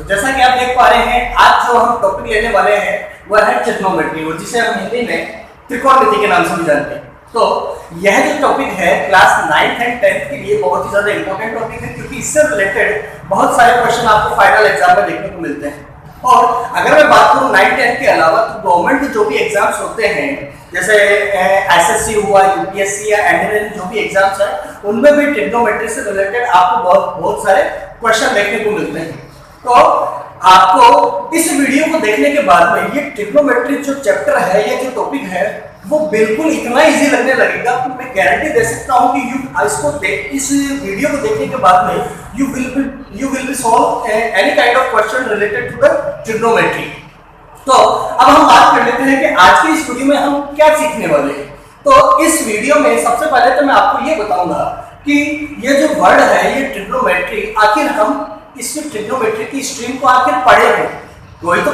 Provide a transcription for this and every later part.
जैसा कि आप देख पा रहे हैं, आज जो हम टॉपिक लेने वाले हैं वह है ट्रिग्नोमेट्री, और जिसे हम हिंदी में त्रिकोणमिति के नाम से भी जानते हैं। तो यह जो टॉपिक है क्लास 9th एंड 10th के लिए बहुत ही ज्यादा इंपॉर्टेंट टॉपिक है, क्योंकि इससे रिलेटेड बहुत सारे क्वेश्चन आपको फाइनल एग्जाम में देखने को मिलते हैं। और अगर मैं बात करूं 9th 10th के अलावा, तो गवर्नमेंट के जो भी एग्जाम्स होते हैं, जैसे एसएससी हुआ, यूपीएससी या एनडीए जो भी एग्जाम्स है, उनमें भी ट्रिग्नोमेट्री से रिलेटेड आपको बहुत सारे क्वेश्चन देखने को मिलते हैं। तो आपको इस वीडियो को देखने के बाद में ये ट्रिग्नोमेट्री जो चैप्टर है, ये जो टॉपिक है, वो बिल्कुल इतना इजी लगने लगेगा कि मैं गारंटी दे सकता हूं कि इस वीडियो को देखने के बाद में you will be solve any kind of question related to the trigonometry. तो अब हम बात कर लेते हैं कि आज की इस वीडियो में हम क्या सीखने वाले हैं। तो इस वीडियो में सबसे पहले तो मैं आपको ये बताऊंगा कि ये जो वर्ड है, ये ट्रिग्नोमेट्री, आखिर हम इस ट्रिग्नोमेट्री की स्ट्रीम को आखिर पढ़े हैं। कोई ना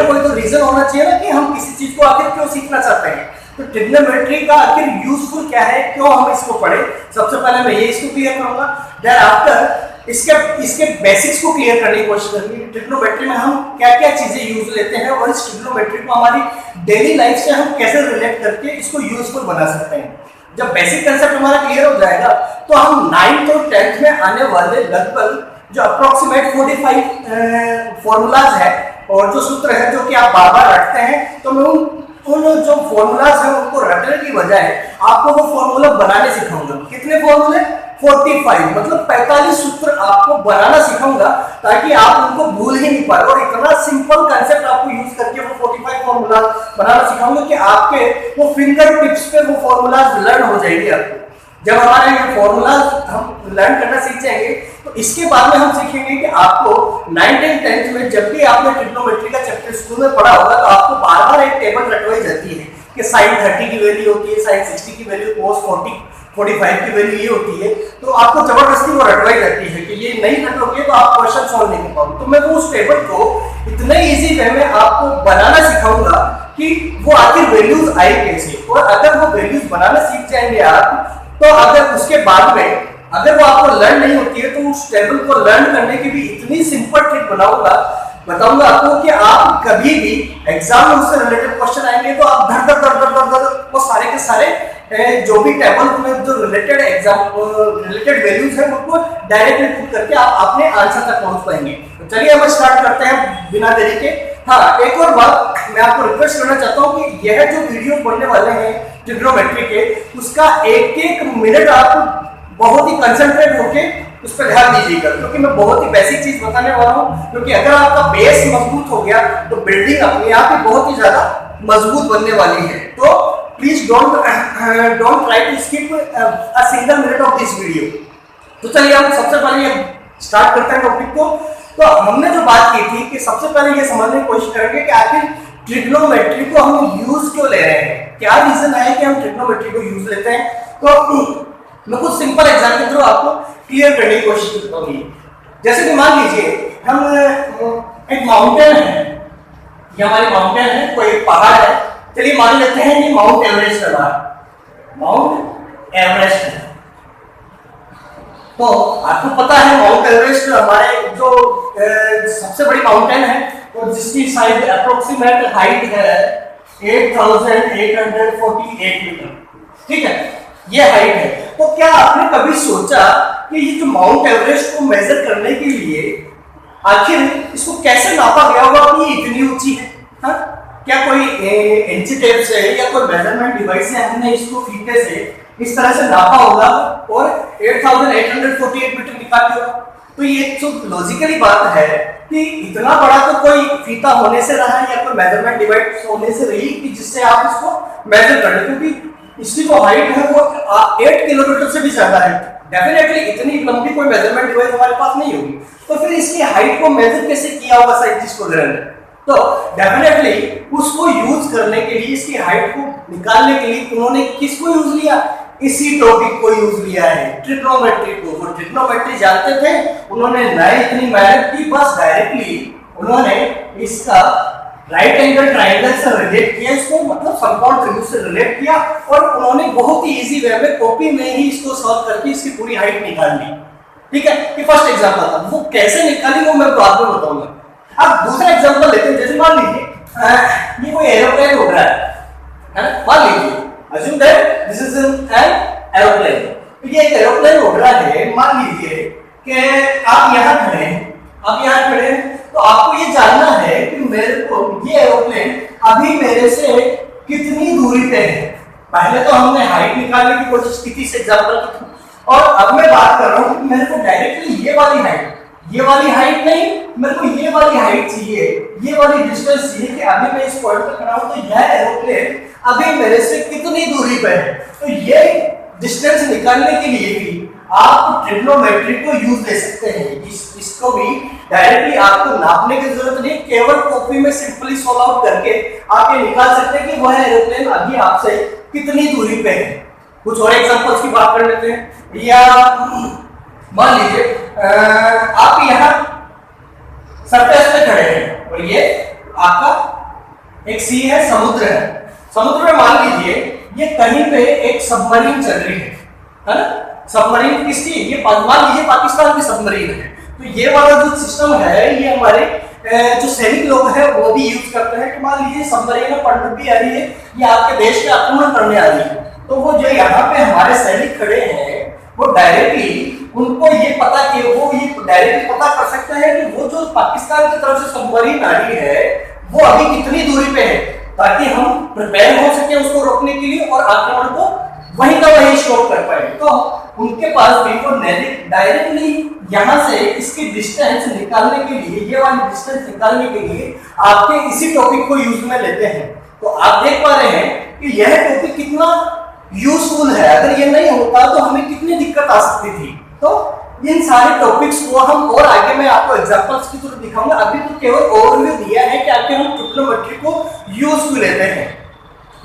कोई तो रीजन होना चाहिए ना कि हम किसी चीज को आखिर क्यों सीखना चाहते हैं। तो ट्रिग्नोमेट्री का आखिर यूजफुल क्या है, क्यों हम इसको पढ़े, सबसे पहले मैं ये इसको क्लियर करूंगा। देन आफ्टर इसके बेसिक्स को क्लियर करने की कोशिश करेंगे। ट्रिग्नोमेट्री में हम क्या क्या चीजें यूज लेते हैं और इस ट्रिग्नोमेट्री को हमारी डेली लाइफ से हम कैसे रिलेट करके इसको यूजफुल बना सकते हैं। जब बेसिक कंसेप्ट हमारा क्लियर हो जाएगा, तो हम 9th और 10th में आने वाले लगभग जो अप्रोक्सीमेट 45 फॉर्मूलाज है और जो सूत्र है जो कि आप बार बार रटते हैं, तो मैं उन जो फॉर्मूलाज हैं उनको रटने की बजाय आपको वो फॉर्मूला बनाने सिखाऊंगा। कितने फॉर्मूले? 45, मतलब 45 सूत्र आपको बनाना सिखाऊंगा, ताकि आप उनको भूल ही नहीं पाए। और इतना सिंपल कंसेप्ट आपको यूज करके वो 45 फॉर्मूला बनाना सिखाऊंगा कि आपके वो फिंगर टिप्स पे वो फॉर्मूलाज लर्न हो जाएगी आपको। जब हमारे ये फॉर्मूलाज हम लर्न करना सीख जाएंगे, तो इसके बाद में हम सीखेंगे कि आपको 9th एंड 10th में जब भी आपने ट्रिग्नोमेट्री का चैप्टर स्कूल में पढ़ा होगा, तो आपको बार बार एक टेबल रटवाई जाती है कि sin 30 की वैल्यू होती है, sin 60 की वैल्यू, cos 45 की वैल्यू ये होती है। तो आपको जबरदस्ती वो रटवाई जाती है कि ये नहीं रटोगे तो आप क्वेश्चन सॉल्व नहीं कर पाओगे। तो मैं वो उस टेबल को इतने इजी वे में आपको बनाना सिखाऊंगा कि वो आखिर वैल्यूज आई कैसे। और अगर वो वैल्यूज बनाना सीख जाएंगे आप, तो अगर उसके बाद में अगर वो आपको लर्न नहीं होती है, तो उस टेबल को लर्न करने की भी इतनी सिंपल ट्रिक बताऊंगा आपको कि आप कभी भी एग्जाम में उससे रिलेटेड क्वेश्चन आएंगे तो आप धर वो सारे के सारे जो भी टेबल में जो रिलेटेड वैल्यूज है उनको डायरेक्टली पुट करके आप अपने आंसर तक पहुंच पाएंगे। तो चलिए हम स्टार्ट करते हैं बिना देरी के। हाँ, एक और बात मैं आपको रिक्वेस्ट करना चाहता हूँ कि यह जो वीडियो बनने वाले हैं ट्रिग्नोमेट्री के, उसका एक एक मिनट आप बहुत ही कंसंट्रेट होके उस पर ध्यान दीजिएगा, क्योंकि मैं बहुत ही बेसिक चीज बताने वाला हूँ। क्योंकि अगर आपका बेस मजबूत हो गया तो बिल्डिंग अपने आप ही बहुत ही ज्यादा मजबूत बनने वाली है। तो please don't try to skip a single minute of this video. तो चलिए हम सबसे पहले स्टार्ट करते हैं टॉपिक को। तो हमने जो बात की थी कि सबसे पहले ये समझने की कोशिश करेंगे कि आखिर ट्रिग्नोमेट्री को हम यूज क्यों ले रहे हैं, क्या रीजन है कि हम ट्रिग्नोमेट्री को यूज लेते हैं। तो मैं कुछ सिंपल एग्जाम्पल के थ्रू आपको क्लियर करने की कोशिश करता हूँ। जैसे कि मान लीजिए हम एक माउंटेन है, ये हमारी माउंटेन है, कोई पहाड़ है। चलिए मान लेते हैं कि माउंट एवरेस्ट है, माउंट एवरेस्ट है। तो आपको पता है माउंट एवरेस्ट हमारे जो सबसे बड़ी माउंटेन है और जिसकी साइज अप्रोक्सीमेट हाइट है 8848 मीटर, ठीक है, ये हाइट है। तो क्या आपने कभी सोचा कि ये जो माउंट एवरेस्ट को मेजर करने के लिए आखिर इसको कैसे नापा गया होगा कि ये इतनी ऊंची है? हाँ? क्या कोई इंची टेप से या कोई मेजरमेंट डिवाइस से हमने इसको फीते से इस तरह से नापा होगा और 8848 मीटर निकाल दिया होगा? तो ये जो लॉजिकली बात है कि इतना बड़ा तो कोई फीता होने से रहा है या कोई मेजरमेंट डिवाइस होने से रही कि जिससे आप इसको मेजर कर ले, क्योंकि इसकी जो हाइट है वो 8 किलोमीटर से भी ज्यादा है। डेफिनेटली इतनी लंबी कोई मेजरमेंट डिवाइस हमारे पास नहीं होगी। तो फिर इसकी हाइट को मेजर कैसे किया होगा साइंटिस्ट वगैरह ने? तो डेफिनेटली उसको यूज करने के लिए, इसकी हाइट को निकालने के लिए उन्होंने किसको यूज लिया? इसी टॉपिक को यूज लिया है, ट्रिग्नोमेट्री को। वो ट्रिग्नोमेट्री जानते थे, उन्होंने ना इतनी मेहनत की, बस डायरेक्टली उन्होंने इसका राइट एंगल ट्रायंगल से रिलेट किया, इसको मतलब समकोण त्रिभुज से रिलेट किया, और उन्होंने बहुत ही इजी वे में कॉपी में ही इसको सॉल्व करके इसकी पूरी हाइट निकाल ली। ठीक है, ये फर्स्ट एग्जांपल था। वो कैसे निकाली वो मैं बाद में बताऊंगा। अब दूसरा एग्जांपल लेते हैं, जैसे मान लीजिए ये कोई एरोप्लेन उड़ रहा है ना, मान लीजिए assume that this is an aeroplane। तो ये एक एरोप्लेन उड़ रहा है, मान लीजिए कि आप यहाँ खड़े हैं, आप यहाँ खड़े हैं, तो आपको ये जानना है कि मेरे को ये एरोप्लेन अभी मेरे से कितनी दूरी पे है। पहले तो हमने हाइट निकालने की कोशिश की थी इस एग्जांपल की, और अब मैं बात कर रहा हूँ कि मेरे को डायरेक्टली ये वाली हाइट नहीं, मेरे को ये वाली हाइट चाहिए, ये वाली डिस्टेंस चाहिए कि अभी मैं इस पॉइंट पे खड़ा हूं तो यह एरोप्लेन अभी मेरे से कितनी दूरी पे है। तो ये डिस्टेंस निकालने के लिए भी आप ट्रिग्नोमेट्री को यूज ले सकते हैं। इसको भी डायरेक्टली आपको नापने की जरूरत नहीं, केवल कॉपी में सिंपली सॉल्व आउट करके आप ये निकाल सकते हैं कि वह एरोप्लेन अभी आपसे कितनी दूरी पे है। कुछ और एग्जांपल्स की बात कर लेते हैं। या मान लीजिए आप यहाँ सरफेस पे खड़े हैं और ये आपका एक सी है, समुद्र है। समुद्र में मान लीजिए ये कहीं पे एक सबमरीन चल रही है ना। सबमरीन किसकी? ये मान लीजिए पाकिस्तान की सबमरीन है। तो ये वाला जो सिस्टम है ये हमारे जो सैनिक लोग हैं वो भी यूज करते हैं कि मान लीजिए सबमरीन में पनडुब्बी आ रही है, ये आपके देश पे आक्रमण करने आ रही है, तो वो जो यहाँ पे हमारे सैनिक खड़े हैं वो डायरेक्टली उनको ये पता कि वो ये डायरेक्टली पता कर सकते हैं कि वो जो पाकिस्तान की तरफ से सबमरीन आ रही है वो अभी कितनी दूरी पे है, ताकि हम प्रिपेयर हो सके उसको रोकने के लिए और आक्रमण को वहीं का वहीं स्टॉप कर पाए। तो उनके पास भी वो डायरेक्टली यहाँ से इसकी डिस्टेंस निकालने के लिए, ये वाली डिस्टेंस निकालने के लिए आपके इसी टॉपिक को यूज में लेते हैं। तो आप देख पा रहे हैं कि यह टॉपिक कितना यूजफुल है। अगर ये नहीं होता तो हमें कितनी दिक्कत आ सकती थी। तो इन सारे टॉपिक्स को हम और आगे मैं आपको एग्जांपल्स की तरह दिखाऊंगा। अभी तो केवल ओवरव्यू दिया है कि आगे हम ट्रिग्नोमेट्री को यूज क्यों लेते हैं।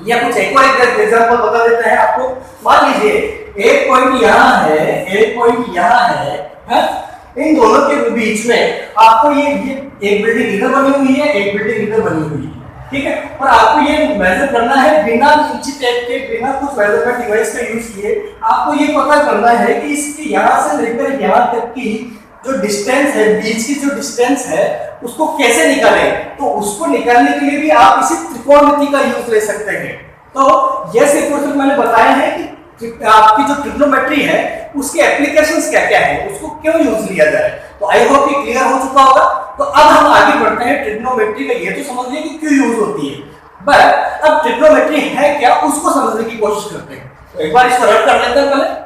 या कुछ एक और एग्जांपल बता देते हैं आपको। मान लीजिए एक पॉइंट यहाँ है, एक पॉइंट यहाँ है, इन दोनों के बीच में आपको ये एक बिल्डिंग इधर बनी हुई है, एक बिल्डिंग इधर बनी हुई है, ठीक है। और आपको ये मेजर करना है बिना इंची टेप के, बिना कुछ मेजरमेंट डिवाइस का यूज किए। आपको ये पता करना है कि इसकी यहाँ से लेकर यहाँ तक की जो डिस्टेंस है, बीच की जो डिस्टेंस है उसको कैसे निकालें। तो उसको निकालने के लिए भी आप इसी त्रिकोणमिति का यूज ले सकते हैं। तो ये सिर्फ मैंने बताया है कि आपकी जो ट्रिग्नोमेट्री है उसके एप्लीकेशंस क्या क्या है, उसको क्यों यूज लिया जाए। तो आई होप ये क्लियर हो चुका होगा। तो अब हम आगे बढ़ते हैं। ट्रिग्नोमेट्री का ये तो समझ लिया कि क्यों यूज होती है, बट अब ट्रिग्नोमेट्री है क्या उसको समझने की कोशिश करते हैं। तो एक बार इसको रट कर लेते हैं पहले।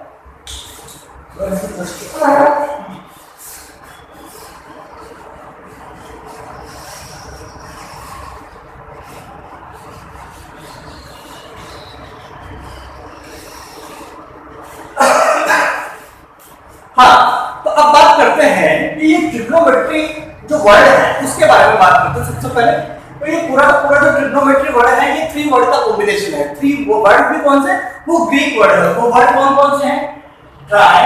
हाँ, तो अब बात करते हैं कि ये ट्रिग्नोमेट्री जो वर्ड है उसके बारे में बात करते हैं। सबसे पहले तो ये पूरा जो ट्रिग्नोमेट्री वर्ड है ये 3 वर्ड का कॉम्बिनेशन है। 3 वो वर्ड भी कौन से? वो ग्रीक वर्ड है। वो वर्ड कौन से हैं? Try,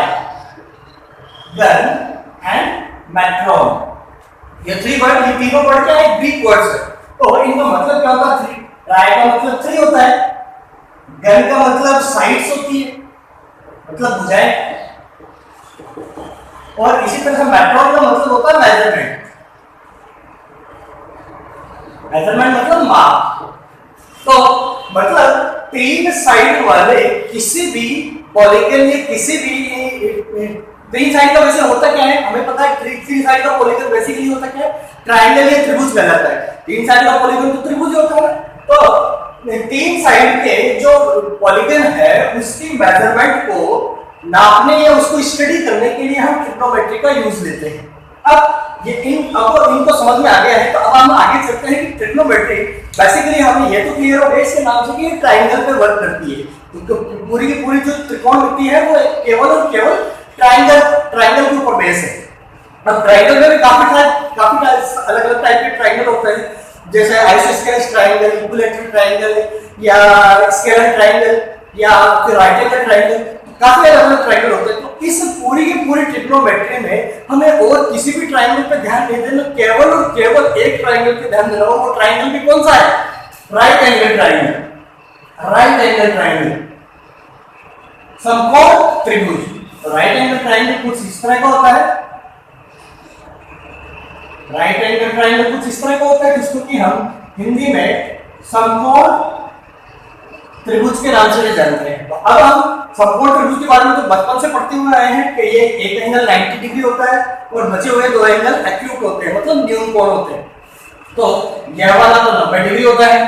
gun and matron. ये 3 वर्ड, ये तीनों वर्ड क्या है? ग्रीक वर्ड्स है। तो इनका मतलब क्या होता है? 3। ट्राई का मतलब 3 होता है, गन का मतलब साइड्स होती है, मतलब भुजाएं, और इसी तरह से मैट्रोन का मतलब होता है मेजरमेंट। मेजरमेंट मतलब माप। तो मतलब 3 साइड वाले किसी भी पॉलीगन या किसी भी 3 साइड का वैसे होता क्या है हमें पता है। 3 साइड का पॉलीगन बेसिकली होता क्या है? ट्रायंगल या त्रिभुज कहलाता है। 3 साइड का पॉलीगन तो त्रिभुज होता है। तो 3 साइड के जो पॉलीगन है उसकी मेजरमेंट को नापने या उसको स्टडी करने के लिए हम ट्रिग्नोमेट्री का यूज लेते हैं। अब ये इनको समझ में आ गया है तो अब हम आगे चलते हैं कि ट्रिग्नोमेट्री बेसिकली हमें ये तो क्लियर हो गया इसके नाम से कि ये ट्रायंगल पे वर्क करती है। तो पूरी की पूरी जो त्रिकोणमिति है वो केवल और केवल ट्रायंगल के ऊपर बेस है। अब ट्रायंगल में भी काफी अलग अलग टाइप के ट्रायंगल होते हैं, जैसे आइसोस्केलेस ट्रायंगल, इक्विलैटरल ट्रायंगल या स्केलर ट्रायंगल या फिर राइट एंगल ट्रायंगल, काफी अलग अलग ट्रायंगल होते हैं। तो इस पूरी की पूरी ट्रिग्नोमेट्री में हमें और किसी भी ट्रायंगल पे ध्यान नहीं देना, केवल और केवल एक ट्रायंगल पे ध्यान देना। वो ट्रायंगल भी कौन सा है? Right angle triangle. Right angle triangle समकोण त्रिभुज। राइट एंगल ट्रायंगल कुछ इस तरह का होता है। राइट एंगल ट्रायंगल कुछ इस तरह का होता है जिसको कि हम हिंदी में समकोण त्रिभुज के नाम से जानते हैं। तो अब हम समकोण त्रिभुज के बारे में तो बचपन से पढ़ते हुए आए हैं कि ये एक एंगल 90 डिग्री होता है और बचे हुए दो एंगल एक्यूट होते हैं, मतलब न्यून कोण होते हैं। तो यह वाला तो 90 डिग्री होता है।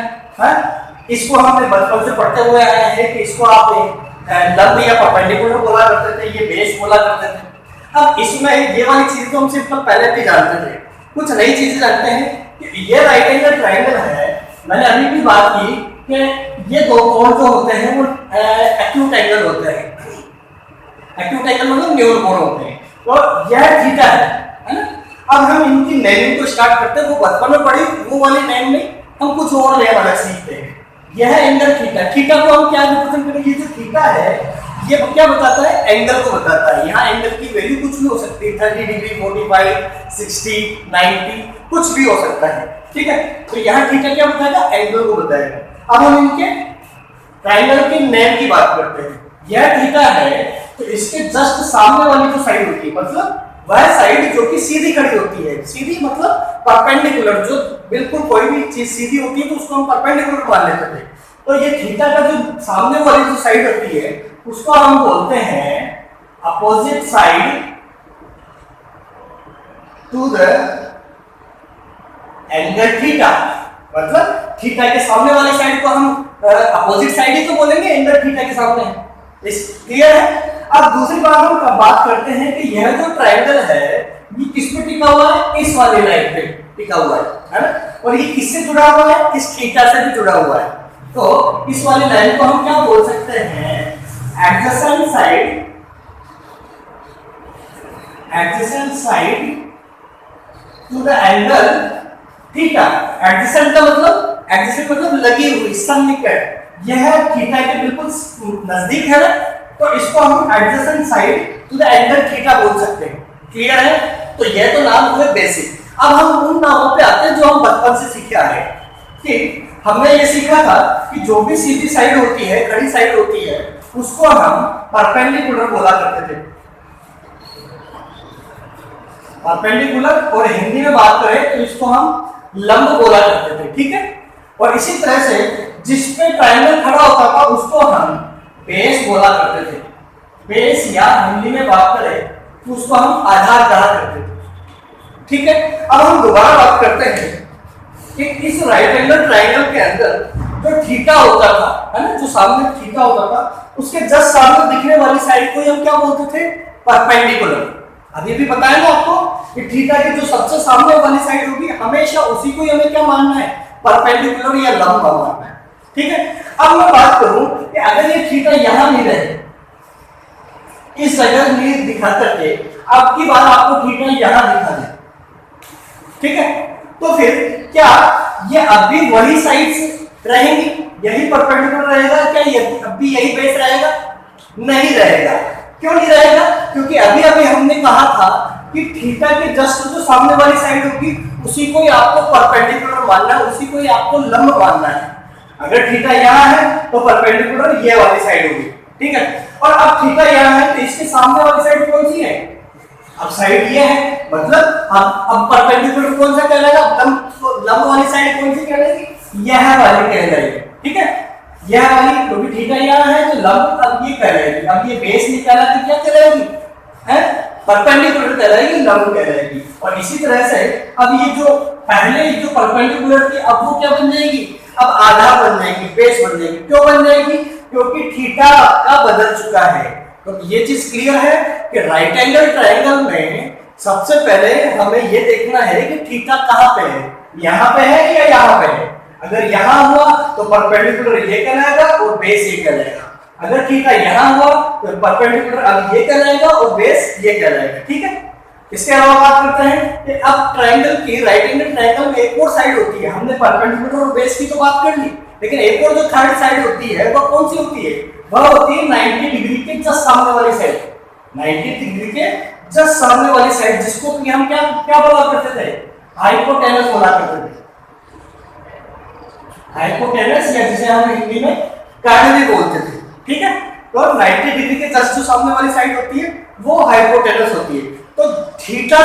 इसको हमने बचपन से पढ़ते हुए आए हैं कि इसको आप लंब या परपेंडिकुलर बोला करते थे, ये बेस बोला करते थे। अब इसमें ये वाली चीज तो हम सिंपल पहले भी जानते थे, कुछ नई चीजें जानते हैं कि ये राइट एंगल ट्रायंगल है। मैंने अभी भी बात की कि ये दो कोण जो होते हैं वो एक्यूट एंगल होते हैं। एक्यूट एंगल मतलब न्यून कोण होते हैं। तो यह थीटा है ना। अब हम इनकी नेमिंग को स्टार्ट करते हैं, वो बचपन में पढ़ी वो वाली नेम में हम कुछ और नेम अलग सीखते हैं। यह एंगल थीटा, थीटा को हम क्या रिप्रेजेंट करेंगे? ये जो थीटा है ये क्या बताता है? एंगल को बताता है। यहाँ एंगल की वैल्यू कुछ भी हो सकती है, 30 डिग्री, 45, 60, 90, कुछ भी हो सकता है, ठीक है। तो यहाँ थीटा क्या बताएगा? एंगल को बताएगा। अब हम इनके ट्रायंगल के नेम की बात करते हैं। यह थीटा है तो इसके जस्ट सामने वाली जो साइड होती है, मतलब वह साइड जो कि सीधी खड़ी होती है, सीधी मतलब परपेंडिकुलर, जो बिल्कुल कोई भी चीज सीधी होती है तो उसको हम परपेंडिकुलर मान लेते थे। तो ये थीटा का जो सामने वाली जो साइड होती है उसको हम बोलते हैं opposite side to the angle theta. मतलब थीटा के सामने वाली साइड को हम अपोजिट साइड ही तो बोलेंगे, एंगल थीटा के सामने। इस क्लियर है? अब दूसरी बात हम बात करते हैं कि यह जो ट्रायंगल है ये किस पे टिका हुआ है? इस वाले लाइन पे टिका हुआ है ना। और ये किससे जुड़ा हुआ है? इस थीटा से भी जुड़ा हुआ है। तो इस वाली लाइन को हम क्या बोल सकते हैं? Adjacent side to the angle theta. Adjacent का मतलब, एडजेसेंट मतलब लगी हुई, सन्निकट। यह थीटा के बिल्कुल नजदीक है ना, तो इसको हम adjacent side to the angle theta बोल सकते हैं। क्लियर है? तो यह तो नाम हुए बेसिक। अब हम उन नामों पे आते हैं जो हम बचपन से सीखे आ रहे हैं। ठीक, हमने ये सीखा था कि जो भी सीधी साइड होती है, खड़ी साइड होती है, उसको हम परपेंडिकुलर बोला करते थे। परपेंडिकुलर, और हिंदी में बात करें तो इसको हम लंब बोला करते थे, ठीक है। और इसी तरह से जिस पे ट्रायंगल खड़ा होता था उसको हम बेस बोला करते थे। बेस, या हिंदी में बात करें तो उसको हम आधार कहा करते थे, ठीक है। अब हम दोबारा बात करते हैं कि इस राइट एंगल ट्रायंगल के अंदर जो थीटा होता था, है ना, जो सामने थीटा होता था, उसके जस्ट सामने दिखने वाली साइड को हम क्या बोलते थे? परपेंडिकुलर। अभी भी बताया ना आपको कि थीटा की जो सबसे सामने वाली साइड होगी हमेशा उसी को हमें क्या मानना है? परपेंडिकुलर या लंब मानना है, ठीक है। अब मैं बात करूं कि अगर ये थीटा यहां नहीं रहे, इस जगह में दिखा करके अब की बार आपको थीटा यहां दिखा दे, ठीक है, तो फिर क्या ये अब भी वही साइड्स रहेंगी? यही परपेंडिकुलर रहेगा क्या? ये अब भी यही बेस रहेगा? नहीं रहेगा। क्यों नहीं रहेगा? क्योंकि अभी अभी हमने कहा था कि थीटा के जस्ट जो सामने वाली साइड होगी उसी को ही आपको परपेंडिकुलर मानना है, उसी को ही आपको लंब मानना है। अगर थीटा यहाँ है तो परपेंडिकुलर ये वाली साइड होगी, ठीक है। और अब थीटा यहाँ है तो इसके सामने वाली साइड कौन सी है? अब साइड ये है, मतलब हम अब परपेंडिकुलर कौन सा कहलाएगा? लंब वाली साइड कौन सी कहलाएगी? यह वाली कहलाएगी, ठीक है। यह वाली, क्योंकि थीटा यहाँ है तो लंब अब ये कहलाएगी। अब ये बेस निकाला तो क्या कहलाएगी? है परपेंडिकुलर कहलाएगी, लंब कहलाएगी। और इसी तरह से अब ये जो पहले जो परपेंडिकुलर थी अब वो क्या बन जाएगी? अब आधार बन जाएगी, बेस बन जाएगी। क्यों बन जाएगी? क्योंकि थीटा आपका बदल चुका है। तो ये चीज क्लियर है कि राइट एंगल ट्रायंगल में सबसे पहले हमें ये देखना है कि थीटा कहाँ पे है, यहाँ पे है या यहाँ पे है। अगर यहाँ हुआ तो परपेंडिकुलर ये कहलाएगा और बेस ये कहलाएगा। अगर थीटा यहाँ हुआ तो परपेंडिकुलर अब ये कहलाएगा और बेस ये कहलाएगा, ठीक है। इसके अलावा बात करते हैं कि अब ट्रायंगल की, राइट एंगल ट्रायंगल में एक और साइड होती है। हमने परपेंडिकुलर और बेस की तो बात कर ली, लेकिन एक और जो थर्ड साइड होती है वह कौन सी होती है? वह होती है 90 डिग्री के जस्ट सामने वाली साइड। 90 डिग्री के जस्ट सामने वाली साइड, जिसको कि हम क्या क्या बोला करते थे? हाइपोटेनस बोला करते थे। हाइपोटेनस, या जिसे हम हिंदी में कर्ण भी बोलते थे, ठीक है। तो 90 डिग्री के जस्ट जो सामने वाली साइड होती है वो हाइपोटेनस होती है। तो थीटा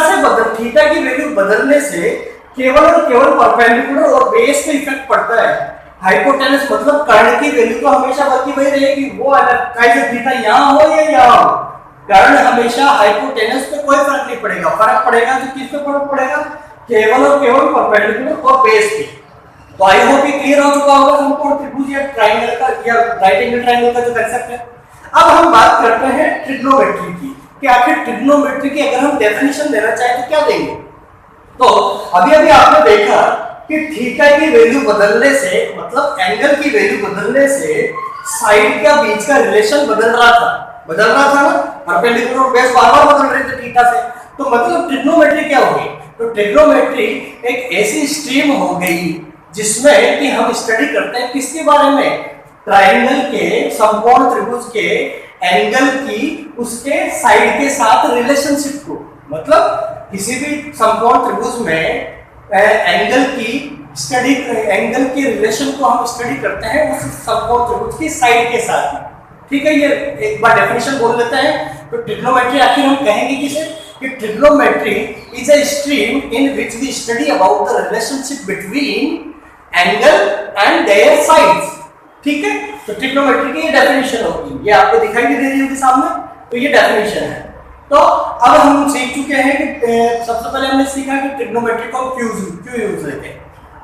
की वैल्यू बदलने से केवल और केवल परपेंडिकुलर और बेस पे इफेक्ट पड़ता है। हाइपोटेनस मतलब कर्ण की वैल्यू तो हमेशा बाकी वही रहेगी, वो अलग कैसे थीटा यहाँ हो या यहाँ हो, कर्ण हमेशा हाइपोटेनस पे कोई फर्क नहीं पड़ेगा। फर्क पड़ेगा तो किस पे फर्क पड़ेगा, केवल और केवल परपेंडिकुलर और बेस पे। तो आई होप ये क्लियर हो चुका होगा समकोण त्रिभुज या ट्रायंगल का या राइट एंगल ट्रायंगल का जो कंसेप्ट है। अब हम बात करते हैं ट्रिग्नोमेट्री की, कि आखिर ट्रिग्नोमेट्री की अगर हम डेफिनेशन देना चाहें तो क्या देंगे। तो अभी अभी आपने देखा कि थीटा की वैल्यू बदलने से, मतलब एंगल की वैल्यू बदलने से साइड का बीच का रिलेशन बदल रहा था ना, परपेंडिकुलर और बेस बार-बार बदल रहे थे थीटा से। तो मतलब ट्रिग्नोमेट्री क्या होगी, तो ट्रिग्नोमेट्री एक ऐसी स्ट्रीम हो गई जिसमें कि हम स्टडी करते हैं किसके बारे में, ट्रायंगल के, समकोण त्रिभुज के एंगल की उसके साइड के साथ रिलेशनशिप को। मतलब किसी भी समकोण त्रिभुज में एंगल के रिलेशन को हम स्टडी करते हैं उस समकोण त्रिभुज की साइड के साथ। ठीक है, ये एक बार डेफिनेशन बोल लेते हैं। तो ट्रिग्नोमेट्री आखिर हम कहेंगे किसे, कि trigonometry is a stream in which we study about the relationship between angle and their sides. ठीक है, तो ट्रिग्नोमेट्री की ये डेफिनेशन होगी, ये आपको दिखाई नहीं दे रही होगी सामने, तो ये डेफिनेशन है। तो अब हम सीख चुके हैं कि सबसे पहले हमने सीखा कि ट्रिग्नोमेट्री को क्यों यूज लेते हैं।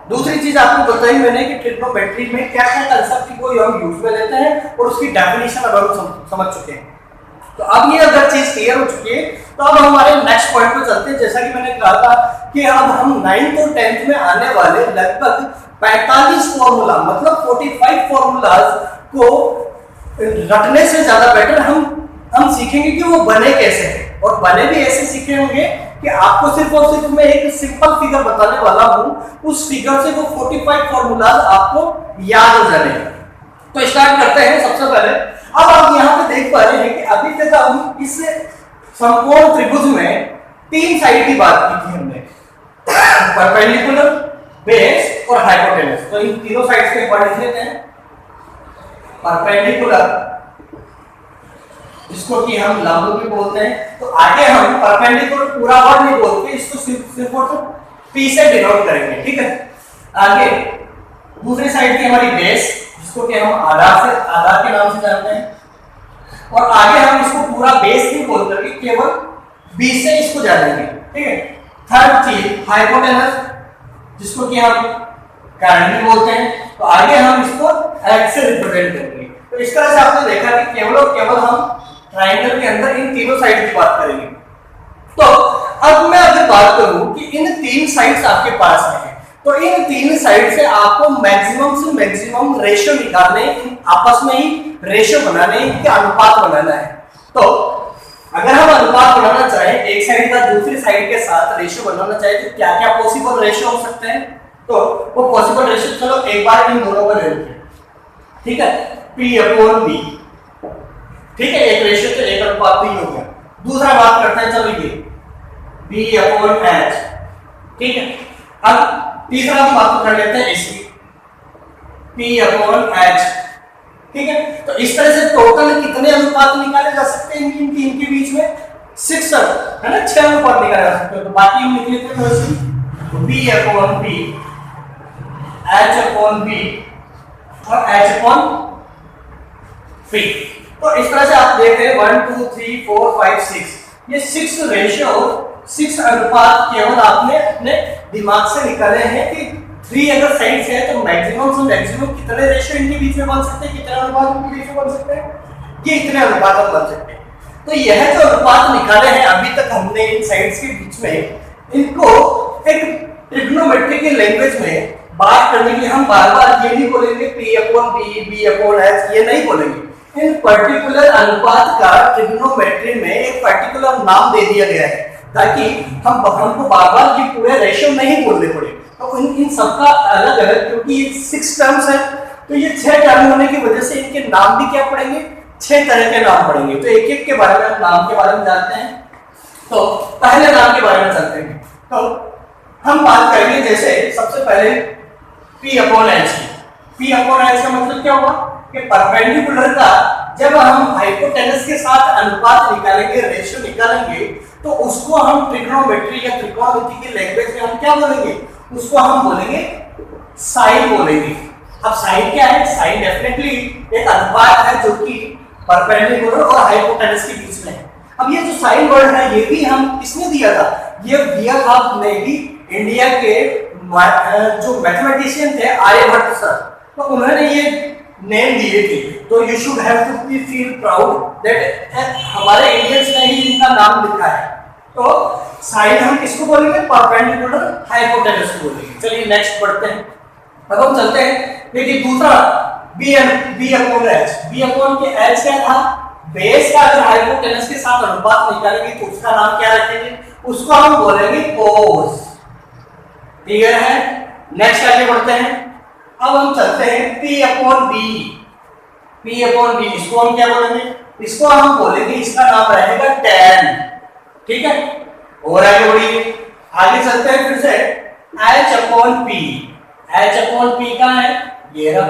दूसरी चीज आपको बताई मैंने कि ट्रिग्नोमेट्री में क्या क्या कंसेप्ट को हम यूज में लेते हैं और उसकी डेफिनेशन अब हम समझ चुके हैं। तो अब ये अगर चीज क्लियर हो चुकी है तो अब हमारे नेक्स्ट पॉइंट पे चलते हैं। जैसा कि मैंने कहा था कि अब हम 9th और 10th में आने वाले लगभग 45 फॉर्मूला, मतलब 45 फॉर्मूलाज को रटने से ज्यादा बेटर हम सीखेंगे कि वो बने कैसे हैं, और बने भी ऐसे सीखे होंगे कि आपको सिर्फ और सिर्फ मैं एक सिंपल फिगर बताने वाला हूं, उस फिगर से वो 45 फॉर्मूलाज आपको याद हो जाएंगे। तो स्टार्ट करते हैं। सबसे पहले अब आप यहाँ पे देख पा रहे हैं कि अभी तक हम इस समकोण त्रिभुज में 3 साइड की बात की थी हमने, परपेंडिकुलर, बेस और हाइपोटेनस। तो इन तीनों साइड्स के ऊपर लिख लेते हैं। परपेंडिकुलर जिसको कि हम लंब भी बोलते हैं, तो आगे हम परपेंडिकुलर पूरा वर्ड नहीं बोलते, इसको सिर्फ और सिर्फ P से डिनोट करेंगे। ठीक है, आगे दूसरी साइड की हमारी बेस जिसको कि हम आधार के नाम से जानते हैं, और आगे हम इसको पूरा बेस नहीं बोल करके केवल B से इसको जानेंगे। ठीक है, थर्ड चीज हाइपोटेनस जिसको कि हम कर्ण भी बोलते हैं, तो आगे हम इसको H से रिप्रेजेंट करेंगे। तो इस तरह से आपने देखा कि केवल और केवल हम ट्रायंगल के अंदर इन तीनों साइड की बात करेंगे। तो अब मैं अगर बात करूं कि इन 3 साइड्स आपके पास हैं, तो इन 3 साइड से आपको मैक्सिमम से मैक्सिमम रेशियो निकालने, आपस में ही रेशियो बनाने, इनके अनुपात बनाना है। तो अगर हम अनुपात बनाना चाहें, एक साइड का दूसरी साइड के साथ रेशियो बनाना चाहें, तो क्या क्या पॉसिबल रेशियो हो सकते हैं। तो वो पॉसिबल रेशियो चलो एक बार इन दोनों को ले लेते हैं। ठीक है, P/B। ठीक है, एक रेशियो तो एक अनुपात ही हो गया। दूसरा बात करते हैं, चलो ये B/H। ठीक है, अब तीसरा हम बात कर लेते हैं इसकी, P/H। ठीक है, तो इस तरह से टोटल कितने अनुपात निकाले जा सकते हैं इनके बीच में, 6 है ना, 6 अनुपात निकाले जा सकते हैं। तो बाकी हम लिख लेते हैं वैसे, B/B, H/B और H/P। तो इस तरह से आप देख रहे हैं 1 2 3 4 5 6, ये 6 रेशियो, 6 अनुपात केवल आपने अपने दिमाग से निकाले हैं कि 3 अगर साइड्स है तो मैक्सिमम से मैक्सिमम कितने रेशियो इनके बीच में बन सकते हैं, कितने अनुपात इनके बीच में बन सकते हैं, ये इतने अनुपात हम बन सकते हैं। तो यह जो अनुपात निकाले हैं अभी तक हमने इन साइड्स के बीच में, इनको एक ट्रिग्नोमेट्री की लैंग्वेज में बात करने के लिए हम बार-बार ये नहीं बोलेंगे P/B, B/H, ये नहीं बोलेंगे। इन पर्टिकुलर अनुपात का ट्रिग्नोमेट्री में एक पर्टिकुलर नाम दे दिया गया है ताकि हमको बार-बार ये पूरे रेशियो नहीं बोलने पड़े। तो इन सबका अलग अलग, क्योंकि ये 6 टर्म्स है, तो ये 6 टर्म होने की वजह से इनके नाम भी क्या पड़ेंगे, 6 तरह के नाम पड़ेंगे। तो एक एक के बारे में, नाम के बारे में जानते हैं। तो पहले नाम के बारे में जानते हैं। तो हम बात करेंगे जैसे सबसे पहले P/H की। P/H का मतलब क्या हुआ कि परपेंडिकुलर का जब हम हाइपोटेनस के साथ अनुपात निकालेंगे, रेशियो निकालेंगे, तो उसको हम ट्रिग्नोमेट्री या त्रिकोणमिति की लैंग्वेज में हम क्या बोलेंगे, उसको हम बोलेंगे साइन बोलेंगे। अब साइन क्या है, साइन डेफिनेटली एक अनुपात है जो कि परपेंडिकुलर और हाइपोटेनस के बीच में है। अब ये जो साइन वर्ड है ये भी हम किसने दिया था, ये दिया था नेवी इंडिया के जो मैथमेटिशियन थे आर्यभट्ट सर, तो उन्होंने ये नेम दिए थे। तो you should have to be feel proud that हमारे इंडियंस ने ही इनका नाम लिखा है। तो साइन हम किसको बोलेंगे, परपेंडिकुलर हाइपोटेनस को बोलेंगे। चलिए नेक्स्ट पढ़ते हैं। अब हम चलते हैं, देखिए दूसरा B upon H. B upon के एच क्या था, बेस का अगर हाइपोटेनस के साथ अनुपात निकालेंगे तो उसका नाम क्या रखेंगे, उसको हम बोलेंगे कोस। क्लियर है। नेक्स्ट आगे बढ़ते हैं। अब हम चलते हैं P upon B. P upon B इसको हम क्या बोलेंगे, इसको हम बोलेंगे, इसका नाम रहेगा tan। ठीक है, और आगे बढ़िए, आगे चलते हैं फिर से h upon P. h upon P कहां है, ये रहा।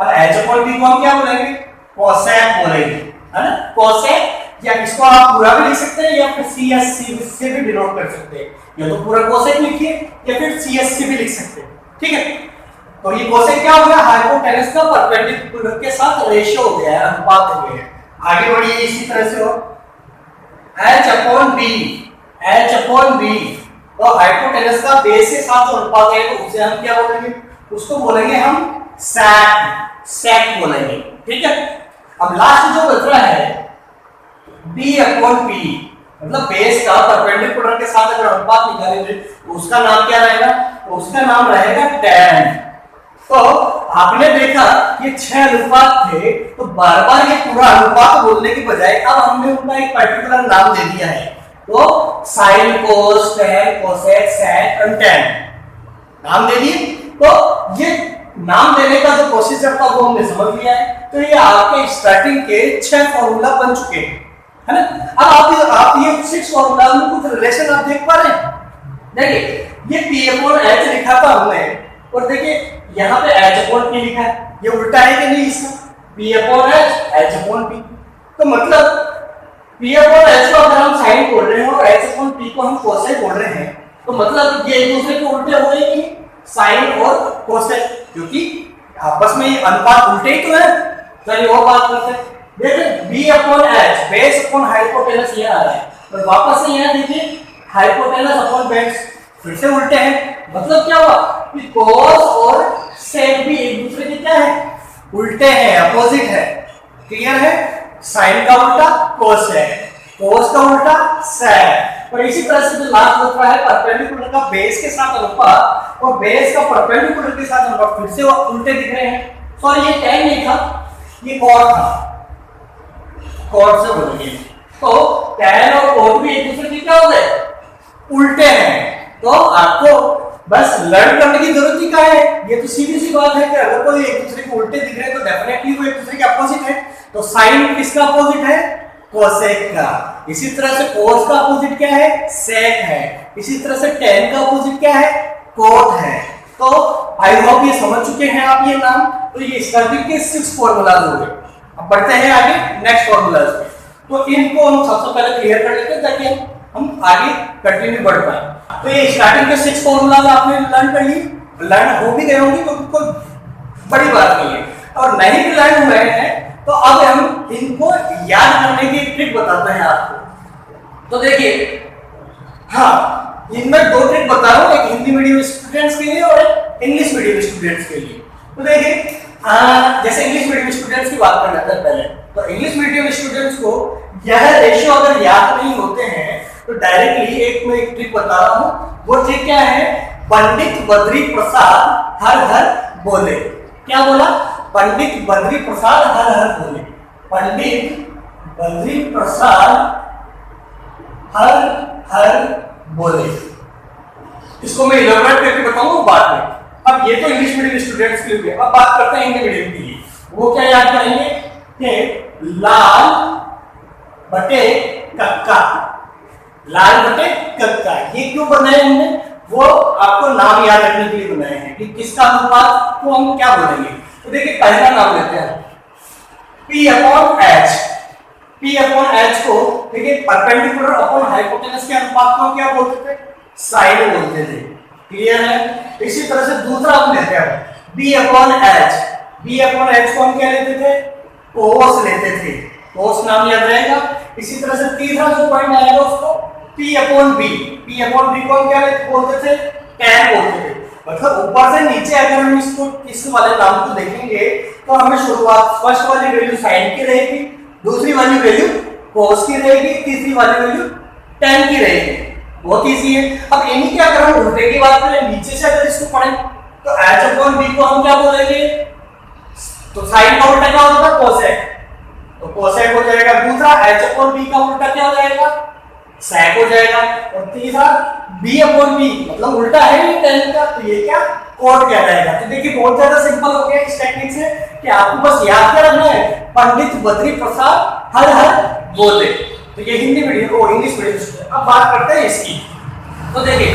अब h अपॉन पी को हम क्या बोलेंगे, कोसेक बोलेंगे, है ना, कोसेक। या इसको आप पूरा भी लिख सकते हैं या फिर CSC से भी डिनोट कर सकते हैं, या तो पूरा कोसेक लिखिए या फिर CSC भी लिख सकते हैं। ठीक है, तो ये कोसेक क्या हो गया, हाइपोटेनस का परपेंडिकुलर के साथ रेशियो हो गया है, अनुपात हो गया है। आगे बढ़िए, इसी तरह से हो h upon B. h upon B तो हाइपोटेनस का बेस के साथ जो अनुपात है तो उसे हम क्या बोलेंगे, उसको बोलेंगे हम सेक। सेक बोलेंगे। ठीक है, अब लास्ट जो बच रहा है b अपॉन p, मतलब बेस का परपेंडिकुलर के साथ अगर अनुपात निकालेंगे तो उसका नाम क्या रहेगा, तो उसका नाम रहेगा tan। तो आपने देखा ये 6 अनुपात थे, तो बार बार ये पूरा अनुपात बोलने की बजाय अब हमने उनका एक पर्टिकुलर नाम दे दिया है। तो साइन, कोस, tan, कोसेक, सेक और tan नाम दे दिए। तो ये नाम देने का जो प्रोसीजर था वो हमने समझ लिया है। तो ये आपके स्टार्टिंग के 6 फॉर्मूला बन चुके हैं, है ना। अब आप ये 6 फॉर्मूला में कुछ रिलेशन आप देख पा रहे हैं। देखिए ये p अपॉन h लिखा था हमने, और देखिए यहाँ पे h अपॉन p लिखा है, ये उल्टा है कि नहीं इसका, p upon h upon p। तो मतलब p अपॉन h को अगर हम साइन बोल रहे हैं और h अपॉन p को हम कोसेक बोल रहे हैं, तो मतलब ये एक दूसरे के उल्टे हो गए कि साइन और कोसेक, क्योंकि आपस में ये अनुपात उल्टे ही तो है। चलिए वो बात करते हैं। देखिए b upon h, base upon hypotenuse ये आ रहा है, तो वापस से यहाँ देखिए हाइपोटेनस अपॉन बेस फिर से उल्टे हैं। मतलब क्या हुआ कि कोस और सेक भी एक दूसरे के क्या है, उल्टे हैं, अपोजिट है। क्लियर है, साइन का उल्टा कोस है, कोस का उल्टा सेक। और इसी तरह से जो लास्ट बच रहा है परपेंडिकुलर का बेस के साथ अनुपात और बेस का परपेंडिकुलर के साथ अनुपात, फिर से वो उल्टे दिख रहे हैं। सॉरी ये tan नहीं था, ये cot था, cot से बोलेंगे। तो tan और cot भी एक दूसरे के क्या हो गए, उल्टे हैं। तो आपको बस लर्न करने की जरूरत ही क्या है, ये तो सीधी सी बात है कि अगर कोई एक दूसरे के उल्टे दिख रहे हैं तो डेफिनेटली वो एक दूसरे के अपोजिट है। तो साइन किसका अपोजिट है, कोसेक का। इसी तरह से कोस का अपोजिट क्या है, सेक है। इसी तरह से tan का अपोजिट क्या है, कोट है। तो आई होप ये समझ चुके हैं आप ये नाम। तो ये स्टार्टिंग के 6 फॉर्मूलाज हो गए। अब बढ़ते हैं आगे नेक्स्ट फॉर्मूलाज पे। तो इनको हम सबसे पहले क्लियर कर लेते हैं ताकि हम आगे कंटिन्यू बढ़ पाए। तो ये स्टार्टिंग के 6 फॉर्मूलाज आपने लर्न कर लिए, लर्न हो भी गए होंगे, तो कोई बड़ी बात नहीं है। और नहीं भी लर्न हुए हैं तो अब हम इनको याद करने की ट्रिक बताते हैं आपको। तो देखिए, हाँ इनमें 2 ट्रिक बता रहा हूँ, एक हिंदी मीडियम स्टूडेंट्स के लिए और एक इंग्लिश मीडियम स्टूडेंट्स के लिए। तो देखिए जैसे इंग्लिश मीडियम स्टूडेंट्स की बात कर लेते हैं पहले। तो इंग्लिश मीडियम स्टूडेंट्स को यह रेशियो अगर याद नहीं होते हैं तो डायरेक्टली एक मैं एक ट्रिक बता रहा हूँ। वो ट्रिक क्या है, पंडित बद्री प्रसाद हर हर बोले। क्या बोला, पंडित बद्री प्रसाद हर हर बोले। पंडित बद्री प्रसाद हर हर बोले। इसको मैं इलेबोरेट करके बताऊंगा बाद में। अब ये तो इंग्लिश मीडियम स्टूडेंट्स के लिए। अब बात करते हैं हिंदी मीडियम के लिए। वो क्या याद करेंगे कि लाल बटे कक्का, लाल बटे कक्का। ये क्यों बनाए हमने, वो आपको नाम याद रखने के लिए बनाए हैं कि किसका अनुपात को हम क्या बोलेंगे। तो देखिए पहला नाम लेते हैं P upon H। P P upon H को देखिए परपेंडिकुलर अपॉन हाइपोटेनस के अनुपात को क्या बोलते थे, साइन बोलते थे। क्लियर है। इसी तरह से दूसरा हम लेते हैं B upon H। B upon H को हम क्या लेते थे, कोस लेते थे, कोस नाम याद रहेगा। इसी तरह से तीसरा जो पॉइंट आएगा उसको P upon B। P upon B को हम क्या बोलते थे, tan बोलते थे। मतलब ऊपर से नीचे अगर हम इसको इस वाले नाम को देखेंगे तो हमें शुरुआत फर्स्ट वाली वैल्यू साइन की रहेगी, दूसरी वाली वैल्यू कोस की रहेगी, तीसरी वाली वैल्यू tan की रहेगी। बहुत इजी है। अब इन्हीं के अगर हम उल्टे की बात करें, नीचे से अगर इसको पढ़ें तो H अपॉन B को हम क्या बोलेंगे, तो साइन का उल्टा क्या होगा, कोसेक, तो कोसेक हो जाएगा। दूसरा H अपॉन B का उल्टा क्या हो जाएगा, सेक हो जाएगा। और तीसरा B अपॉन B मतलब उल्टा है ही tan का, तो ये क्या कोट क्या जाएगा। तो देखिए बहुत ज्यादा सिंपल हो गया इस टेक्निक से कि आपको बस याद क्या रखना है, पंडित बद्री प्रसाद हर हर बोले। तो ये हिंदी मीडियम को इंग्लिश मीडियम। अब बात करते हैं इसकी। तो देखिए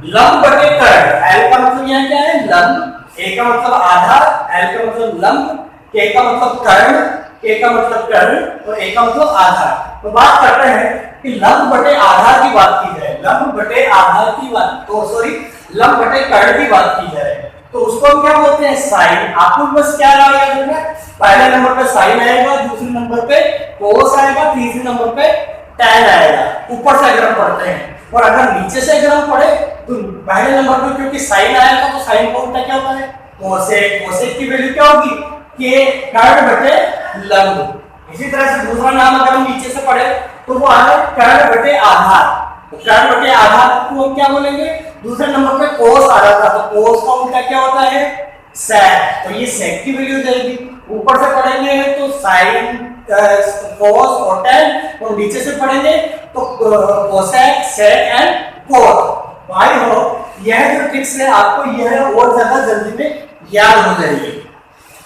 लंब बटे कर्ण, L का मतलब यहाँ क्या है, लंब, A का मतलब आधार, L का मतलब लंब, K का मतलब कर्ण, K का मतलब कर्ण और A का मतलब आधार। तो बात करते हैं कि लंब बटे आधार की बात की जाए, लंब बटे आधार की बात, तो सॉरी लंब बटे कर्ण की बात की जाए तो उसको हम क्या बोलते हैं, साइन। आपको बस क्या याद रखना है, पहले नंबर पे साइन आएगा, दूसरे नंबर पे कोस आएगा, तीसरे नंबर पे tan आएगा, ऊपर से अगर हम पढ़ते हैं। और अगर नीचे से अगर हम पढ़े तो पहले नंबर पे क्योंकि साइन आएगा तो साइन का उल्टा क्या होता है, कोसेक। कोसेक की वैल्यू क्या होगी, के कर्ण बटे लंब। इसी तरह से दूसरा नाम अगर हम नीचे से पढ़े तो वो आ है कर्ण बटे आधार। तो कर्ण बटे आधार को हम क्या बोलेंगे, दूसरे नंबर पे कोस आ रहा था तो कोस का उल्टा क्या होता है, सेक। तो ये सेक की वैल्यू जाएगी। ऊपर से पढ़ेंगे तो साइन, कोस और tan, और नीचे से पढ़ेंगे तो कोसेक, सेक एंड कोट। भाई हो यह जो ट्रिक्स है आपको यह और ज्यादा जल्दी में याद हो जाएगी।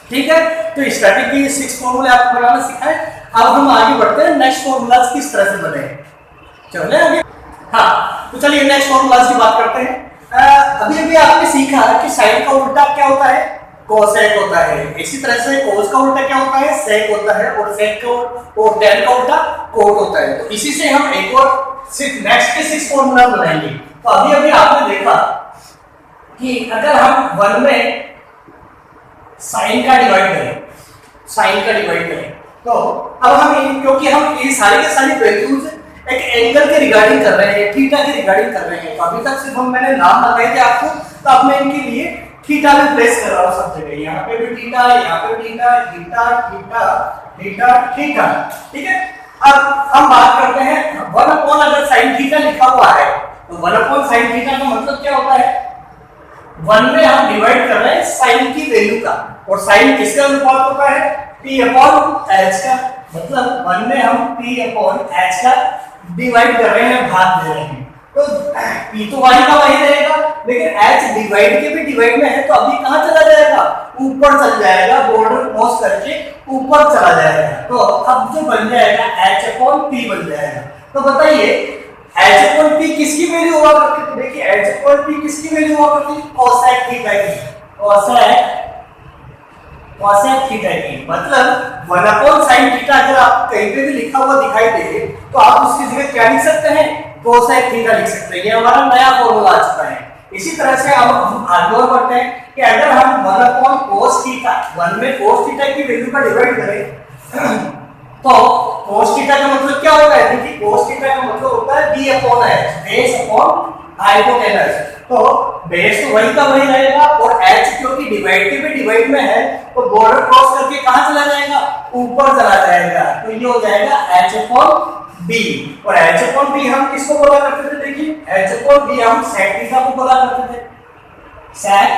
ठीक है। तो स्टैटिक की 6 फॉर्मूले आपको बनाना सिखाए। अब हम आगे बढ़ते हैं, नेक्स्ट फॉर्मूलाज किस तरह से बने, चलिए आगे। हाँ तो चलिए नेक्स्ट फॉर्मूलाज की बात करते हैं। अभी अभी आपने सीखा कि साइन का उल्टा क्या होता है, कोसेक होता है। इसी तरह से कोस का उल्टा क्या होता है, सेक होता है। और सेक का और tan का उल्टा कोट होता है। तो इसी से हम एक और नेक्स्ट के 6 फॉर्मूला बनाएंगे। तो अभी अभी आपने देखा कि अगर हम 1 में साइन का डिवाइड करें, साइन का डिवाइड करें तो अब हम क्योंकि हम ये सारी के सारी वैल्यूज एक एंगल के रिगार्डिंग कर रहे हैं, थीटा के रिगार्डिंग कर रहे हैं। तो अभी तक सिर्फ मैंने नाम बताए थे आपको, तो अब मैं इनके लिए थीटा में प्लेस कर रहा हूं सब जगह। यहाँ पे भी थीटा, यहाँ पे भी theta, theta theta theta theta. ठीक है। अब हम बात करते हैं 1 अपॉन अगर sin थीटा लिखा हुआ है तो 1 अपॉन sin थीटा का मतलब क्या होता है, 1 में हम डिवाइड कर रहे हैं sin की वैल्यू का। और sin किसका अनुपात होता है, p अपॉन h का। मतलब 1 में हम p अपॉन h का डिवाइड कर रहे हैं, भाग दे रहे हैं। तो p तो y का वही रहेगा, लेकिन h डिवाइड के भी डिवाइड में है तो अभी कहां चला जाएगा, ऊपर चल जाएगा, बॉर्डर क्रॉस करके ऊपर चला जाएगा। तो अब जो बन जाएगा h अपॉन p बन जाएगा। तो बताइए h अपॉन p किसकी वैल्यू हुआ करती है, तो देखिए h अपॉन p किसकी वैल्यू हुआ करती है, कोसेक थीटा की। कोसेक थीटा की मतलब 1 अपॉन sin थीटा अगर आपको कहीं पे भी लिखा हुआ दिखाई दे तो आप उसकी जगह क्या लिख सकते हैं, कोसेक थीटा लिख सकते हैं। ये हमारा नया फॉर्मूला आ चुका है। इसी तरह से हम आगे और बढ़ते हैं कि अगर हम 1 अपॉन cos थीटा, 1 में cos थीटा की वैल्यू का डिवाइड करें तो cos थीटा का मतलब क्या होता है, देखिए cos थीटा का मतलब होता है b upon h, base upon hypotenuse. तो बेस तो वही का वही रहेगा और h क्योंकि डिवाइड के भी डिवाइड में है तो बॉर्डर क्रॉस करके कहां चला जाएगा, ऊपर चला जाएगा। तो ये हो जाएगा h अपॉन b। और h अपॉन b हम किसको बोला करते थे, देखिए h अपॉन b हम sec थीटा को बोला करते थे, sec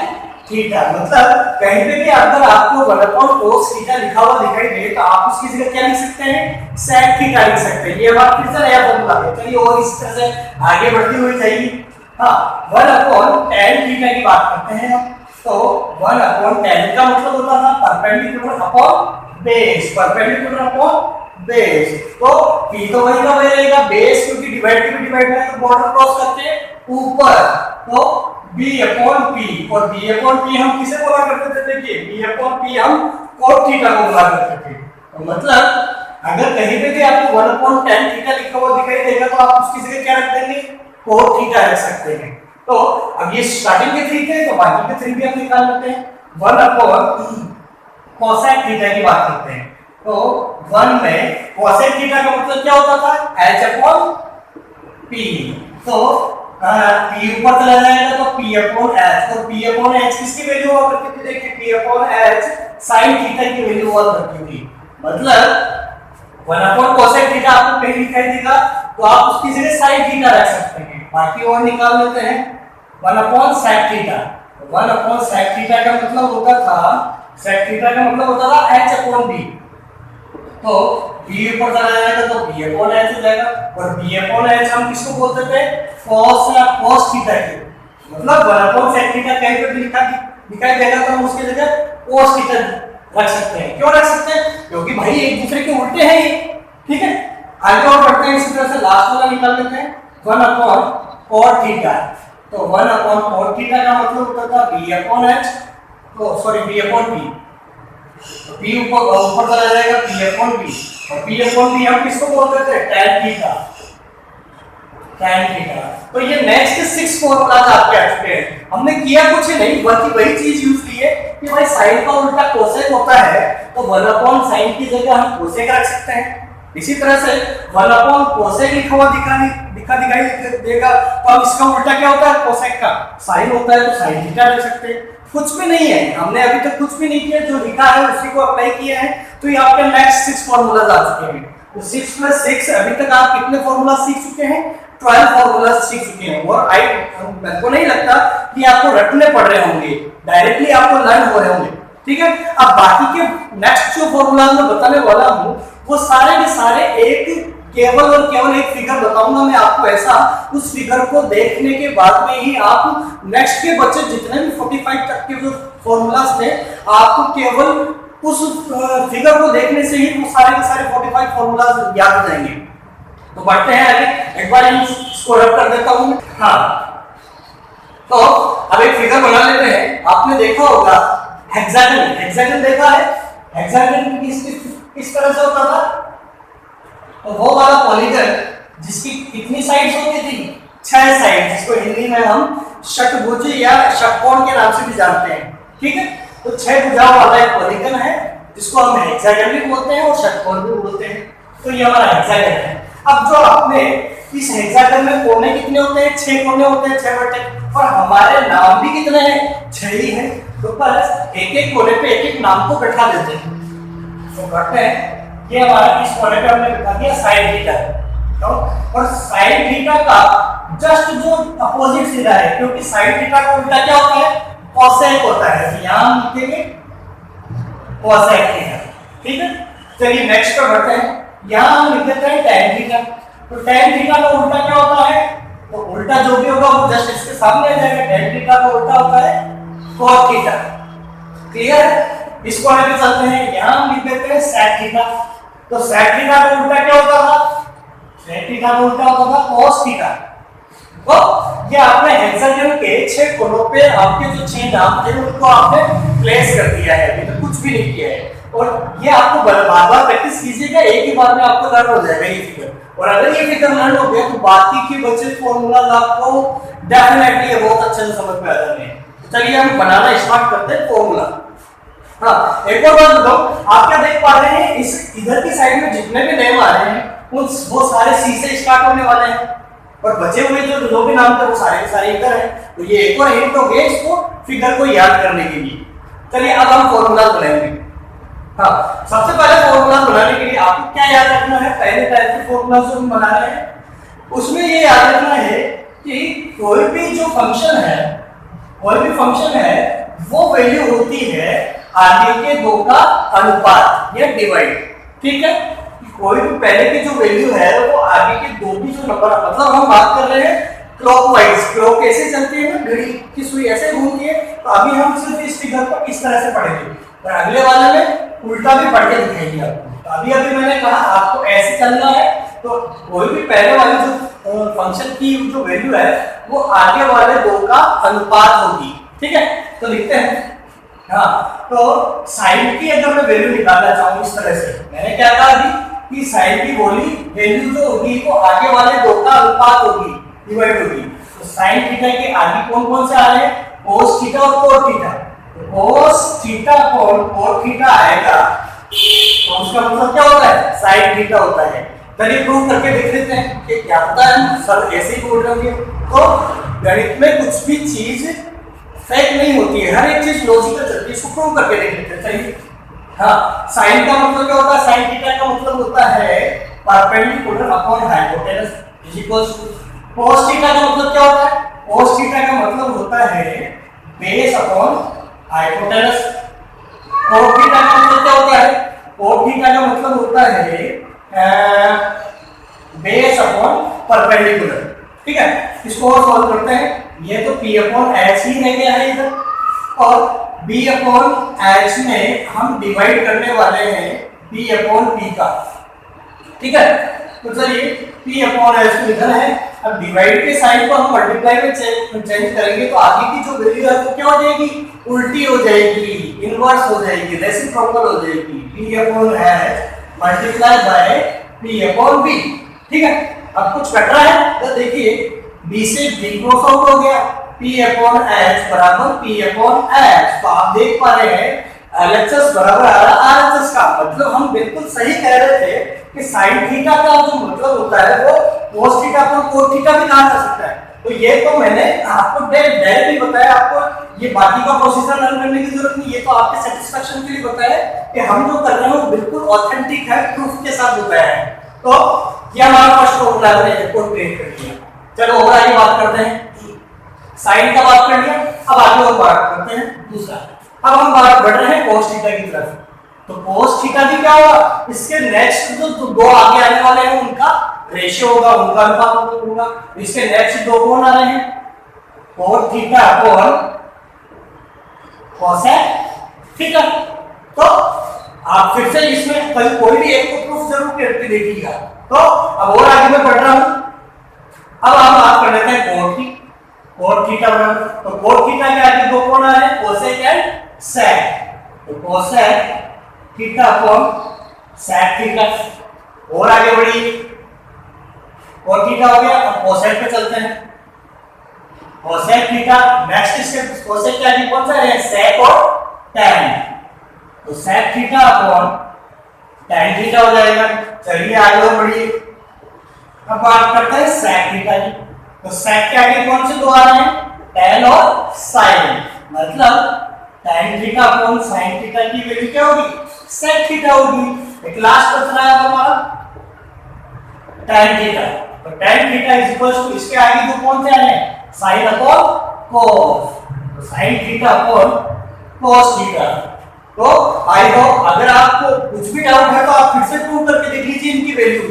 थीटा। मतलब कहीं पे भी अगर आपको 1 अपॉन cos थीटा लिखा हुआ दिखाई दे तो आप उसकी जगह क्या लिख सकते हैं, sec थीटा लिख सकते हैं। ये हमारा फिर से नया फॉर्मूला है। चलिए और इस तरह से आगे बढ़ती हुई जाइए। हाँ 1 अपॉन tan थीटा की बात करते हैं हम। तो 1 अपॉन tan का मतलब होता था perpendicular upon base, perpendicular upon base. तो p तो वही का वही रहेगा, बेस क्योंकि डिवाइड के भी डिवाइड में तो बॉर्डर क्रॉस करते ऊपर। तो b अपॉन p, और b अपॉन p हम किसे बोला करते थे, देखिए b अपॉन p हम cos थीटा को बोला करते थे। तो मतलब अगर कहीं पे भी आपको 1/tan थीटा लिखा हुआ दिखाई देगा तो आप उसकी जगह क्या रख देंगे, cos थीटा रख सकते हैं। तो अब ये स्टार्टिंग के 3 थे तो बाकी के 3 भी हम निकाल लेते हैं। 1/cosec थीटा की बात करते हैं तो 1 में cosec थीटा का मतलब क्या होता था, h/p। तो p ऊपर चला जाएगा तो p/h, तो p/h किसकी वैल्यू हुआ करती थी, देखिए p/h sin थीटा की वैल्यू हुआ करती थी। मतलब 1/cosec थीटा आपको कहीं दिखाई देगा तो आप उसकी जगह sin थीटा रख सकते हैं। बाकी और निकाल लेते हैं 1/sec थीटा। 1/sec थीटा का मतलब होता था, sec थीटा का मतलब होता था h/b। तो b ऊपर चला जाएगा तो b/h हो जाएगा और b/h हम किसको बोलते थे, cos थीटा के। मतलब 1/sec थीटा कहीं पे भी दिखाई देगा तो हम उसकी जगह cos थीटा रख सकते हैं। क्यों रख सकते हैं, क्योंकि भाई एक दूसरे के उल्टे हैं ये, ठीक है। आगे और बढ़ते हैं, इसी तरह से लास्ट वाला निकाल लेते हैं 1/cot थीटा। तो 1/cot थीटा का मतलब होता था b/h, तो सॉरी b/p। तो p ऊपर चला जाएगा p/p और p/p हम किसको बोलते थे, tan थीटा। तो ये नेक्स्ट 6 फॉर्मूलाज आपके आ चुके हैं। हमने किया कुछ नहीं, बल्कि वही चीज यूज की है कि भाई साइन का उल्टा कोसेक होता है तो 1/sin की जगह हम कोसेक रख सकते हैं। इसी तरह से 1/cosec लिखा हुआ दिखाई देगा तो अब इसका उल्टा क्या होता है, कोसेक का साइन होता है तो sin थीटा रख सकते हैं। कुछ भी नहीं है, हमने अभी तक कुछ भी नहीं किया, जो लिखा है उसी को अप्लाई किया है। तो ये आपके नेक्स्ट 6 फॉर्मूलाज आ चुके हैं। तो 6 + 6 अभी तक आप कितने फॉर्मूला सीख चुके हैं, 12 फॉर्मूला सीख चुके हैं। और मेरे को नहीं लगता कि आपको रटने पड़ रहे होंगे, डायरेक्टली आपको लर्न हो रहे होंगे, ठीक है। अब बाकी के नेक्स्ट जो फॉर्मूला मैं बताने वाला हूं वो सारे के सारे केवल और केवल एक फिगर बताऊंगा मैं आपको ऐसा, उस फिगर को देखने के बाद में ही आप नेक्स्ट के बच्चे जितने भी 45 तक के जो फॉर्मूलाज थे आपको केवल उस फिगर को देखने से ही वो सारे के सारे 45 फॉर्मूलाज याद हो जाएंगे। तो बढ़ते हैं आगे, एक बार इसको रब कर देता हूं। हाँ, तो अब एक फिगर बना लेते हैं। आपने देखा होगा हेक्सागन देखा है, हेक्सागन किस तरह से होता था, तो वो वाला पॉलीगन जिसकी कितनी साइड्स होती थी, 6 साइड, जिसको हिंदी में हम षटभुज या षटकोण के नाम से भी जानते हैं, ठीक है। तो 6 भुजाओं वाला एक पॉलीगन है जिसको हम हेक्सागन भी बोलते हैं और षटकोण भी बोलते हैं। तो ये हमारा हेक्सागन है। अब जो आपने इस हेक्सागन में कोने कितने होते हैं, 6 कोने होते हैं, 6 वर्टेक्स, और हमारे नाम भी कितने हैं, 6 ही हैं। तो बस एक एक कोने पे एक एक नाम को बैठा देते हैं। तो करते हैं, ये हमारा इस कोने पे हमने बैठा दिया sin थीटा, तो और sin थीटा का जस्ट जो अपोजिट सीधा है, क्योंकि sin थीटा का उल्टा क्या होता है, cosec होता है। तो यहां लिखेंगे cosec थीटा, ठीक है। चलिए नेक्स्ट पे बढ़ते हैं, यहां हम लिख देते हैं tan थीटा। तो tan थीटा का उल्टा क्या होता है, तो उल्टा जो भी होगा वो जस्ट इसके सामने आ जाएगा। tan थीटा का उल्टा होता है cot थीटा, क्लियर। इसको आगे चलते हैं, यहां हम लिख देते हैं sec थीटा। तो sec थीटा का उल्टा क्या होता था, sec थीटा का उल्टा होता था cos थीटा। तो ये आपने हेक्सागन के 6 कोनों पे आपके जो 6 नाम थे उनको आपने प्लेस कर दिया है, अभी तो कुछ भी नहीं किया है। और ये आपको बार-बार प्रैक्टिस कीजिएगा, एक ही बार में आपको लर्न हो जाएगा ये फिगर। और अगर ये फिगर लर्न हो गया तो बाकी के बचे फॉर्मूलाज आपको डेफिनेटली बहुत अच्छे से समझ में आ जाएंगे। चलिए हम बनाना स्टार्ट करते हैं फॉर्मूला। हाँ, एक और बात बताओ, आप क्या देख पा रहे हैं, इस इधर की साइड में जितने भी नेम आ रहे हैं वो सारे सी से स्टार्ट होने वाले हैं, और बचे हुए जो भी नाम थे वो सारे के सारे इधर हैं। तो ये एक और हिंट हो गया इसको फिगर को याद करने के लिए। चलिए अब हम फॉर्मूला बनाएंगे। हाँ, सबसे पहले फॉर्मूला बनाने के लिए आपको क्या याद रखना है, पहले टाइप के फॉर्मूला जो हम बना रहे हैं उसमें ये याद रखना है कि कोई भी जो फंक्शन है वो वैल्यू होती है आगे के 2 का अनुपात या डिवाइड, ठीक है। कोई भी पहले की जो वैल्यू है वो आगे के 2 की जो नंबर, मतलब हम बात कर रहे हैं क्लॉकवाइज, क्लॉक ऐसे चलती है ना, घड़ी की सुई ऐसे घूमती है। तो अभी हम सिर्फ इस फिगर को इस तरह से पढ़ेंगे, और अगले वाले में उल्टा भी पढ़ के दिखाएंगे आपको। तो अभी मैंने कहा आपको ऐसे चलना है, तो कोई भी पहले वाली जो फंक्शन की जो वैल्यू है वो आगे वाले 2 का अनुपात होगी, ठीक है। तो लिखते हैं, हाँ, तो साइन की अगर मैं वैल्यू निकालना चाहूँ इस तरह से, मैंने क्या कहा अभी, कि साइन की वैल्यू जो होगी वो आगे वाले दो का अनुपात होगी, डिवाइड होगी। तो साइन थीटा के आगे कौन कौन से आ रहे हैं, cos थीटा और cot थीटा। तो cos थीटा और cot थीटा आएगा तो उसका मतलब क्या होता है, साइन थीटा होता है। चलिए प्रूव करके देख लेते हैं कि क्या होता है। सर ऐसे ही बोल रहे होंगे। तो गणित में कुछ भी चीज फेक नहीं होती है, हर एक चीज लॉजिकल चलती है। इसको प्रूव करके देख लेते हैं। चलिए हाँ, साइन का मतलब क्या होता है, साइन थीटा का मतलब होता है perpendicular upon hypotenuse is equals to cos theta का मतलब क्या होता है, cos थीटा का मतलब होता है base upon hypotenuse. cot theta का मतलब क्या होता है, cot थीटा का मतलब होता है बेस अपॉन परपेंडिकुलर। ठीक है, इसको और सॉल्व करते हैं। ये तो p अपॉन h ही रह गया है इधर, और b अपॉन h में हम डिवाइड करने वाले हैं p अपॉन p का। ठीक है, तो चलिए p अपॉन h तो इधर है। अब डिवाइड के साइन को हम मल्टीप्लाई में चेंज करेंगे तो आगे की जो वैल्यू है वो क्या हो जाएगी, उल्टी हो जाएगी, इनवर्स हो जाएगी, रेसिप्रोकल हो जाएगी। p upon h multiply by p upon b। ठीक है, अब कुछ कट रहा है तो देखिए b से b क्रॉस आउट हो गया, p अपॉन h बराबर p अपॉन h। तो आप देख पा रहे हैं LHS बराबर आ रहा है RHS का। मतलब हम बिल्कुल सही कह रहे थे कि साइन थीटा का जो मतलब होता है वो cos थीटा पर cot थीटा भी कहा जा सकता है। तो ये तो मैंने आपको डायरेक्टली बताया, आपको ये बाकी का प्रोसीजर लर्न करने की जरूरत नहीं। ये तो आपके सेटिस्फेक्शन के लिए बताया कि हम जो कर रहे हैं वो बिल्कुल ऑथेंटिक है, प्रूफ के साथ बताया है। तो ये हमारा फर्स्ट फॉर्मूला है, कोड क्रिएट कर दिया। चलो और आगे बात करते हैं, साइन का बात कर लिया। अब आगे और बात करते हैं दूसरा। अब हम बात कर रहे हैं cos थीटा की तरफ। तो cos थीटा भी क्या होगा, इसके नेक्स्ट जो दो आगे आने वाले हैं उनका रेशियो होगा, उनका अनुपात होगा। इसके नेक्स्ट दो कौन आ रहे हैं, cot theta upon cosec theta. तो आप फिर से इसमें कोई भी एक को प्रूफ जरूर करके देखिएगा। तो अब और आगे मैं पढ़ रहा हूं। अब हम बात कर लेते हैं cot थीटा बराबर। तो cot थीटा के आगे दो कौन आ रहे हैं, cosec एंड sec। तो cosec theta upon sec theta. और आगे बढ़िए, cot थीटा हो गया। अब cosec पे चलते हैं, cosec थीटा। नेक्स्ट इसके cosec के आगे कौन सा है, sec और tan। तो sec theta upon tan theta हो जाएगा। चलिए आगे और बढ़िए, अब बात करते हैं sec थीटा की। तो sec के आगे कौन से दो आ रहे हैं, tan और sin। मतलब tan theta upon sin theta की वैल्यू क्या होगी, sec थीटा होगी। एक लास्ट बच रहा है हमारा tan थीटा। तो tan theta is equal to इसके आगे दो कौन से आ रहे हैं, sin अपॉन cos। तो sin theta upon cos theta. तो आई होप अगर आपको कुछ भी डाउट है तो आप फिर से प्रूव करके देख लीजिए इनकी वैल्यू।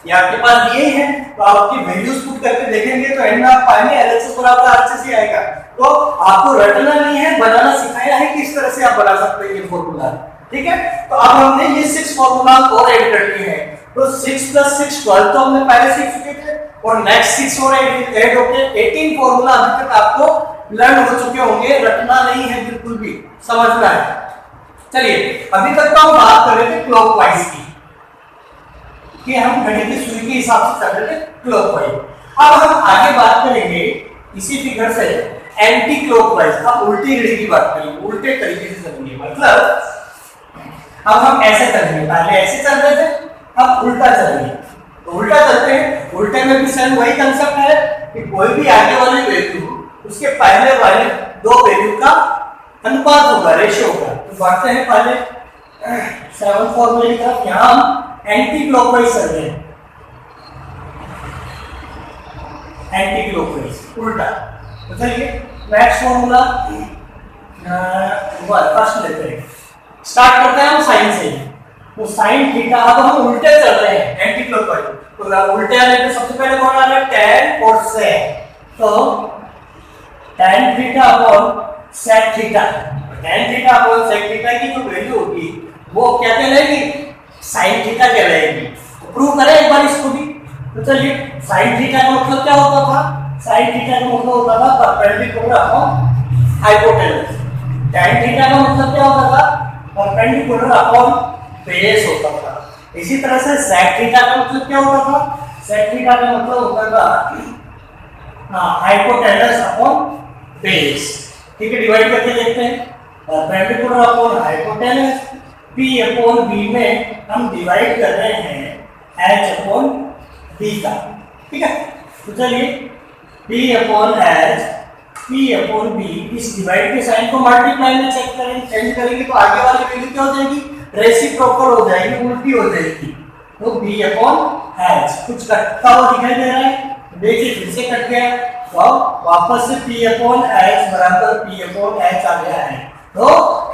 ये आपके पास दिए हैं तो आपकी वैल्यूज पुट करके देखेंगे तो एंड में आप पाएंगे LHS बराबर RHS ही आएगा। तो आपको रटना नहीं है, बनाना सिखाया है कि इस तरह से आप बना सकते हैं ये फॉर्मूला। ठीक है, तो अब हमने ये 6 फॉर्मूला और ऐड कर लिए हैं। तो 6 + 6 12 तो हमने पहले सीख चुके थे, और नेक्स्ट 6 और ऐड होके 18 फॉर्मूला अभी तक आपको लर्न हो चुके होंगे। रटना नहीं है बिल्कुल भी, समझना है। चलिए अभी तक तो हम बात कर रहे थे क्लॉकवाइज की, कि हम घड़ी की सुई के हिसाब से चल रहे थे क्लॉकवाइज। अब हम आगे बात करेंगे इसी फिगर से एंटी क्लॉकवाइज। अब उल्टी घड़ी की बात करेंगे, उल्टे तरीके से चलेंगे। मतलब अब हम ऐसे चलेंगे, पहले ऐसे चल रहे थे, अब उल्टा चलेंगे। तो उल्टा चलते हैं, उल्टे में भी सेम वही कंसेप्ट है कि कोई भी आगे वाली वैल्यू उसके पहले वाले दो वैल्यू का अनुपात होगा, रेशियो होगा। तो बढ़ते हैं पहले 7 फॉर्मूले की तरफ। यहां हम एंटी क्लॉकवाइज चल रहे हैं, एंटी क्लॉकवाइज उल्टा। तो चलिए नेक्स्ट फॉर्मूला फर्स्ट लेते हैं, स्टार्ट करते हैं हम साइन से। तो साइन थीटा, अब हम उल्टे चल रहे हैं एंटी क्लॉकवाइज। तो उल्टे आने पे सबसे पहले कौन आ रहा है, tan और sec। तो tan theta upon sec theta. tan theta upon sec theta की जो वैल्यू होगी वो क्या कहलाएगी, sin थीटा कहलाएगी। तो प्रूव करें एक बार इसको भी। तो चलिए sin थीटा का मतलब क्या होता था, sin थीटा का मतलब होता था perpendicular upon hypotenuse. tan theta का मतलब क्या होता था, परपेंडिकुलर अपॉन बेस होता था। इसी तरह से sec थीटा का मतलब क्या होता था? sec थीटा का मतलब होता था हाइपोटेनस अपॉन बेस। ठीक है, डिवाइड करके देखते हैं। Perpendicular upon hypotenuse, P upon B में हम डिवाइड कर रहे हैं H अपॉन B का। ठीक है, तो चलिए P upon H, P upon B, इस डिवाइड के साइन को मल्टीप्लाई में चेक करेंगे, चेंज करेंगे तो आगे वाली वैल्यू क्या हो जाएगी? रेसिप्रोकल हो जाएगी, उल्टी हो जाएगी। तो B अपॉन H कुछ कटता हुआ दिखाई दे रहा है, देखिए फिर से कट गया, तो वापस से P अपॉन H बराबर P अपॉन H आ गया है। तो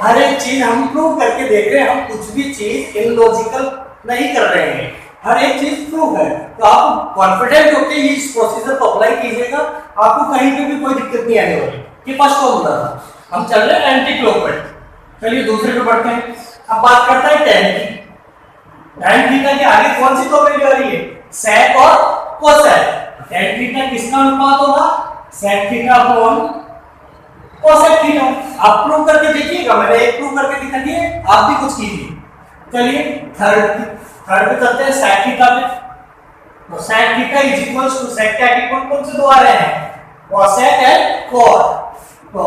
हर एक चीज हम प्रूव करके देख रहे हैं, हम कुछ भी चीज इलॉजिकल नहीं कर रहे हैं, हर एक चीज प्रूव है। तो आप कॉन्फिडेंट होकर इस प्रोसीजर को अप्लाई कीजिएगा, आपको कहीं पे भी कोई दिक्कत नहीं आने वाली। ये फर्स्ट फॉर्मूला था, हम चल रहे हैं एंटी क्लॉकवाइज। चलिए दूसरे पे बढ़ते हैं। अब बात करते हैं tan की। tan थीटा के आगे कौन सी दो वैल्यू आ रही है? sec और cosec। tan थीटा किसका अनुपात होगा? sec theta upon cosec theta. आप प्रूव करके देखिएगा, मैंने एक प्रूव करके दिखा दिए, आप भी कुछ कीजिए। चलिए थर्ड पे चलते हैं, sec थीटा पे। तो sec theta is equals to sec क्या की कौन से दो आ रहे हैं? cosec and cot। तो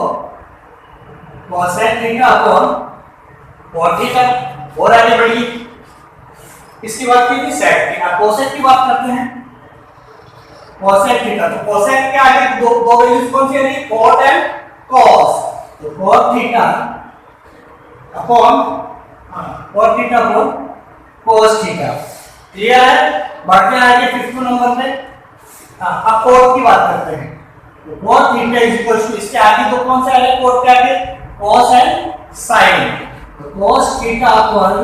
cosec theta upon cot theta. और आगे बढ़िए, इसकी बात की थी sec थीटा, cosec की बात करते हैं। cosec थीटा, तो cosec के आगे दो वैल्यूज कौन सी आ रही है? cot and cos। तो cot theta upon cos theta. Clear है? बढ़ते हैं आगे फिफ्थ नंबर पे। अब cot की बात करते हैं। तो cot theta is equal to, इसके आगे दो कौन से आ रहे हैं cot के आगे? cos and sin। तो cos theta upon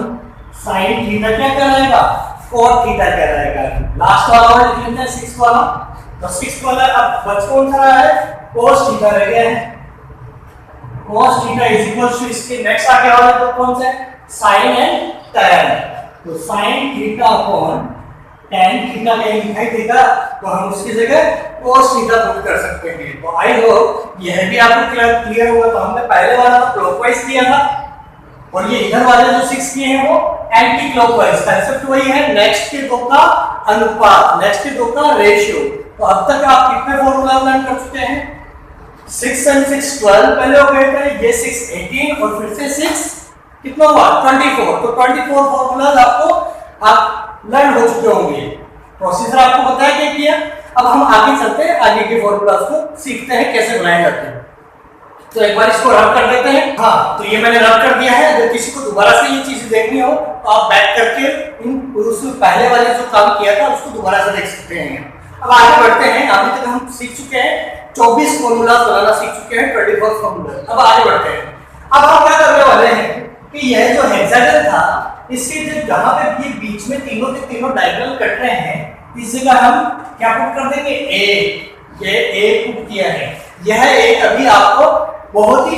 sin theta क्या कहलाएगा? cot थीटा कहलाएगा। लास्ट वाला और लिख लेते हैं, सिक्स्थ वाला। तो सिक्स्थ वाला अब बच कौन सा रहा है? cos थीटा रह गया है। cos theta is equal to, इसके नेक्स्ट आगे वाले तो कौन से? sin and tan। तो sin theta upon tan theta कहीं दिखाई देगा तो हम उसकी जगह cos थीटा पुट कर सकते हैं। तो आई होप यह भी आपको क्लियर होगा। तो हमने पहले वाला तो क्लॉकवाइज किया था, और ये इधर वाले जो 6 किए हैं वो एंटी क्लॉकवाइज। कांसेप्ट वही है, नेक्स्ट के दो का अनुपात, नेक्स्ट के दो का रेशियो। तो अब तक आप कितने फॉर्मूला लर्न कर चुके हैं? 6 and 6 12 पहले हो गए थे, ये 6 18 और फिर से 6 कितना हुआ? 24। तो 24 फॉर्मूलाज आपको आप लर्न हो चुके होंगे। प्रोसीजर आपको पता है क्या किया। अब हम आगे चलते हैं, आगे के फॉर्मूलाज को सीखते हैं कैसे बनाए जाते हैं। तो एक बार इसको रब कर देते हैं। हाँ, तो ये मैंने रब कर दिया है। अगर किसी को दोबारा से ये चीज देखनी हो तो आप बैक करके उसमें पहले वाले जो काम किया था उसको दोबारा से देख सकते हैं। अब आगे बढ़ते हैं। अभी तक हम सीख चुके हैं 24 फॉर्मूला बनाना सीख चुके हैं, 24 फॉर्मूला। अब आगे बढ़ते हैं। अब हम क्या करने वाले हैं कि यह जो हेक्सागन था, इसके जो जहां पे ये बीच में तीनों के तीनों डायगोनल कट रहे हैं, इस जगह हम क्या पुट कर देंगे? ये ए पुट किया है। यह एक अभी आपको बहुत ही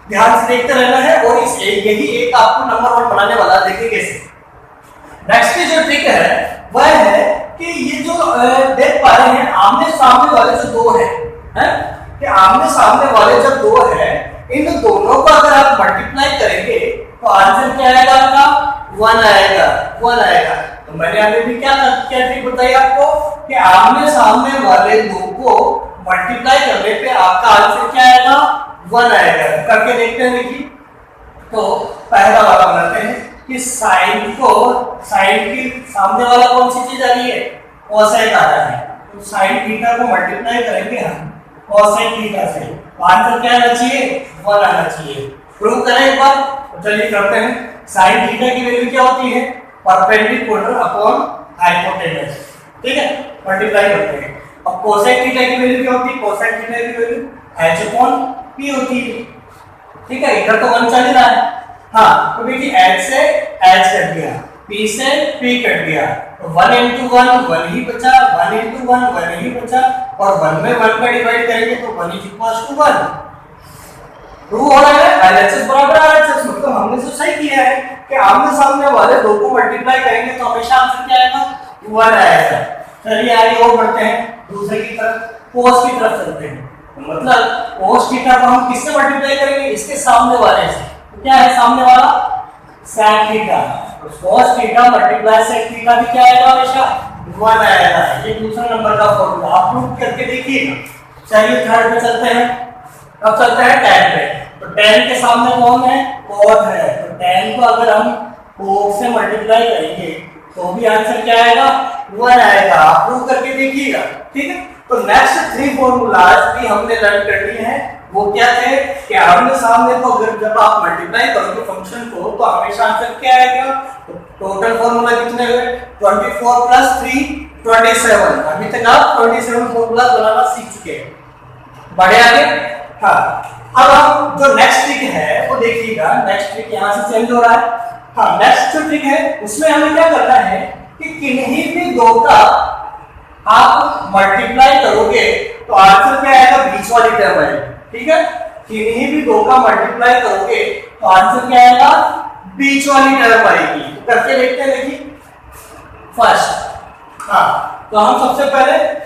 ध्यान से देखते रहना है, और इस यही एक आपको नंबर 1 बनाने वाला। देखिए कैसे। नेक्स्ट की जो ट्रिक है वह है कि ये जो देख पा रहे हैं आमने सामने वाले जो दो हैं, कि आमने सामने वाले जो दो हैं, इन दोनों को अगर आप मल्टीप्लाई करेंगे तो आंसर क्या आएगा आपका? 1 आएगा, 1 आएगा। तो मैंने अभी भी क्या ट्रिक बताई आपको कि आमने सामने वाले दो को मल्टीप्लाई करने पे आपका आंसर क्या आएगा? 1 आएगा। करके देखते हैं। देखिए, तो पहला वाला बनाते हैं कि साइन की सामने वाला कौन सी चीज आ रही है? कोसेक आ रहा है। तो साइन थीटा को मल्टीप्लाई करेंगे हम कोसेक थीटा से, तो आंसर क्या आना चाहिए? 1 आना चाहिए। प्रूव करें एक बार। तो चलिए करते हैं। साइन थीटा की वैल्यू क्या होती है? Perpendicular upon hypotenuse. ठीक है, मल्टीप्लाई करते हैं। अब कोसेक थीटा की वैल्यू क्या होती है? कोसेक थीटा की वैल्यू h अपॉन p होती है। ठीक है, इधर तो 1 चल रहा है। हाँ, तो देखिए h से h कट गया, p से p कट गया, तो 1 into 1 1 ही बचा, 1 into 1 1 ही बचा, और 1 में 1 का डिवाइड करेंगे तो 1 is equals to 1। प्रूव हो रहा है LHS बराबर RHS। मतलब हमने जो सही किया है कि आमने सामने वाले दो को मल्टीप्लाई करेंगे तो हमेशा आंसर क्या आएगा? 1 आएगा। चलिए आगे और बढ़ते हैं, दूसरे की तरफ, cos की तरफ चलते हैं। मतलब cos थीटा को हम किससे मल्टीप्लाई करेंगे? इसके सामने वाले से। तो क्या है सामने वाला? sec theta. तो cos theta multiply sec theta भी क्या आएगा हमेशा 1 आएगा। ये दूसरा नंबर का फॉर्मूला आप प्रूव करके देखिएगा। चलिए थर्ड पे चलते हैं। अब चलते हैं tan पे। तो tan के सामने कौन है? cot है। तो tan को अगर हम cos से मल्टीप्लाई करेंगे तो भी आंसर क्या आएगा? 1 आएगा। आप प्रूव करके देखिएगा, ठीक है। तो नेक्स्ट 3 फॉर्मूलाज भी हमने लर्न कर लिए हैं। वो क्या थे कि आमने सामने को अगर जब आप मल्टीप्लाई करोगे फंक्शन को तो हमेशा आंसर क्या आएगा? तो टोटल फॉर्मूला कितने हुए? 24 प्लस 3 27। अभी तक आप 27 फॉर्मूला बनाना सीख चुके हैं। बढ़े आगे। हाँ, अब हम जो नेक्स्ट ट्रिक है वो देखिएगा। नेक्स्ट ट्रिक यहाँ से चेंज हो रहा है। हाँ, नेक्स्ट जो ट्रिक है उसमें हमें क्या करना है कि किन्हीं भी दो का आप मल्टीप्लाई करोगे तो आंसर क्या आएगा? बीच वाली टर्म आएगी, ठीक है। किन्हीं भी दो का मल्टीप्लाई करोगे तो आंसर क्या आएगा? बीच वाली टर्म आएगी। तो करके देखते हैं, देखिए फर्स्ट। हाँ, तो हम सबसे पहले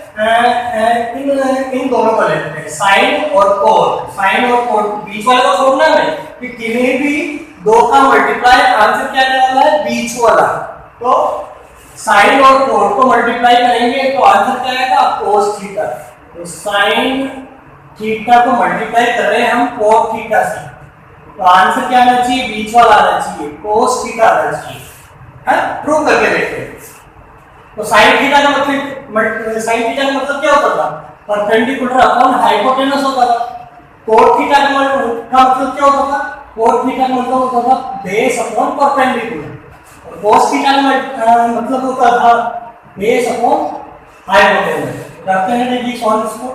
इन दोनों को लेते हैं, साइन और कोट। साइन और कोट बीच वाले को छोड़ना है कि किन्हीं भी दो का मल्टीप्लाई आंसर क्या आने वाला है? बीच वाला। तो साइन और कोट को मल्टीप्लाई करेंगे तो आंसर क्या आएगा? Cos theta. तो साइन थीटा को मल्टीप्लाई कर रहे हैं हम कोट थीटा से, तो आंसर क्या आना चाहिए? बीच वाला आना चाहिए, कोस थीटा आना चाहिए। है, प्रूव करके देखते हैं। तो साइन थीटा का मतलब क्या होता था? परपेंडिकुलर अपॉन हाइपोटेनस होता था। कोट थीटा का मतलब क्या होता था? कोट थीटा का मतलब होता था बेस अपॉन परपेंडिकुलर। और कोस थीटा का मतलब होता था बेस अपॉन हाइपोटेनस। करते हैं देखिए सॉल्व इसको।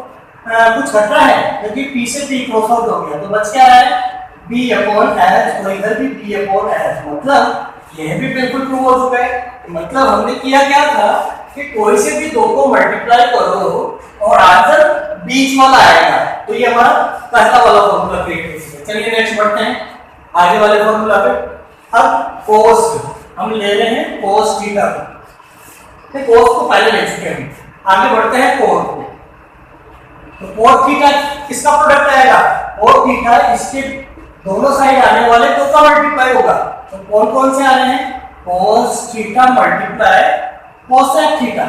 कुछ घटा है क्योंकि p से p क्रॉस आउट हो गया, तो बच क्या रहा है? b upon h। और इधर भी b अपॉन h। मतलब यह भी बिल्कुल प्रूव हो चुका है। मतलब हमने किया क्या था कि कोई से भी दो को मल्टीप्लाई करो और आंसर बीच वाला आएगा। तो ये हमारा पहला वाला फॉर्मूला क्रिएट हो चुका है। चलिए नेक्स्ट बढ़ते हैं आगे वाले फॉर्मूला पे। अब कोस हम ले रहे हैं कोस थीटा को। कोस को पहले ले चुके हैं, आगे बढ़ते हैं कोट को। तो कोट थीटा किसका प्रोडक्ट आएगा? कोट थीटा इसके दोनों साइड आने वाले दो का मल्टीप्लाई होगा। तो कौन कौन से आ रहे हैं? cos theta multiply cosec theta,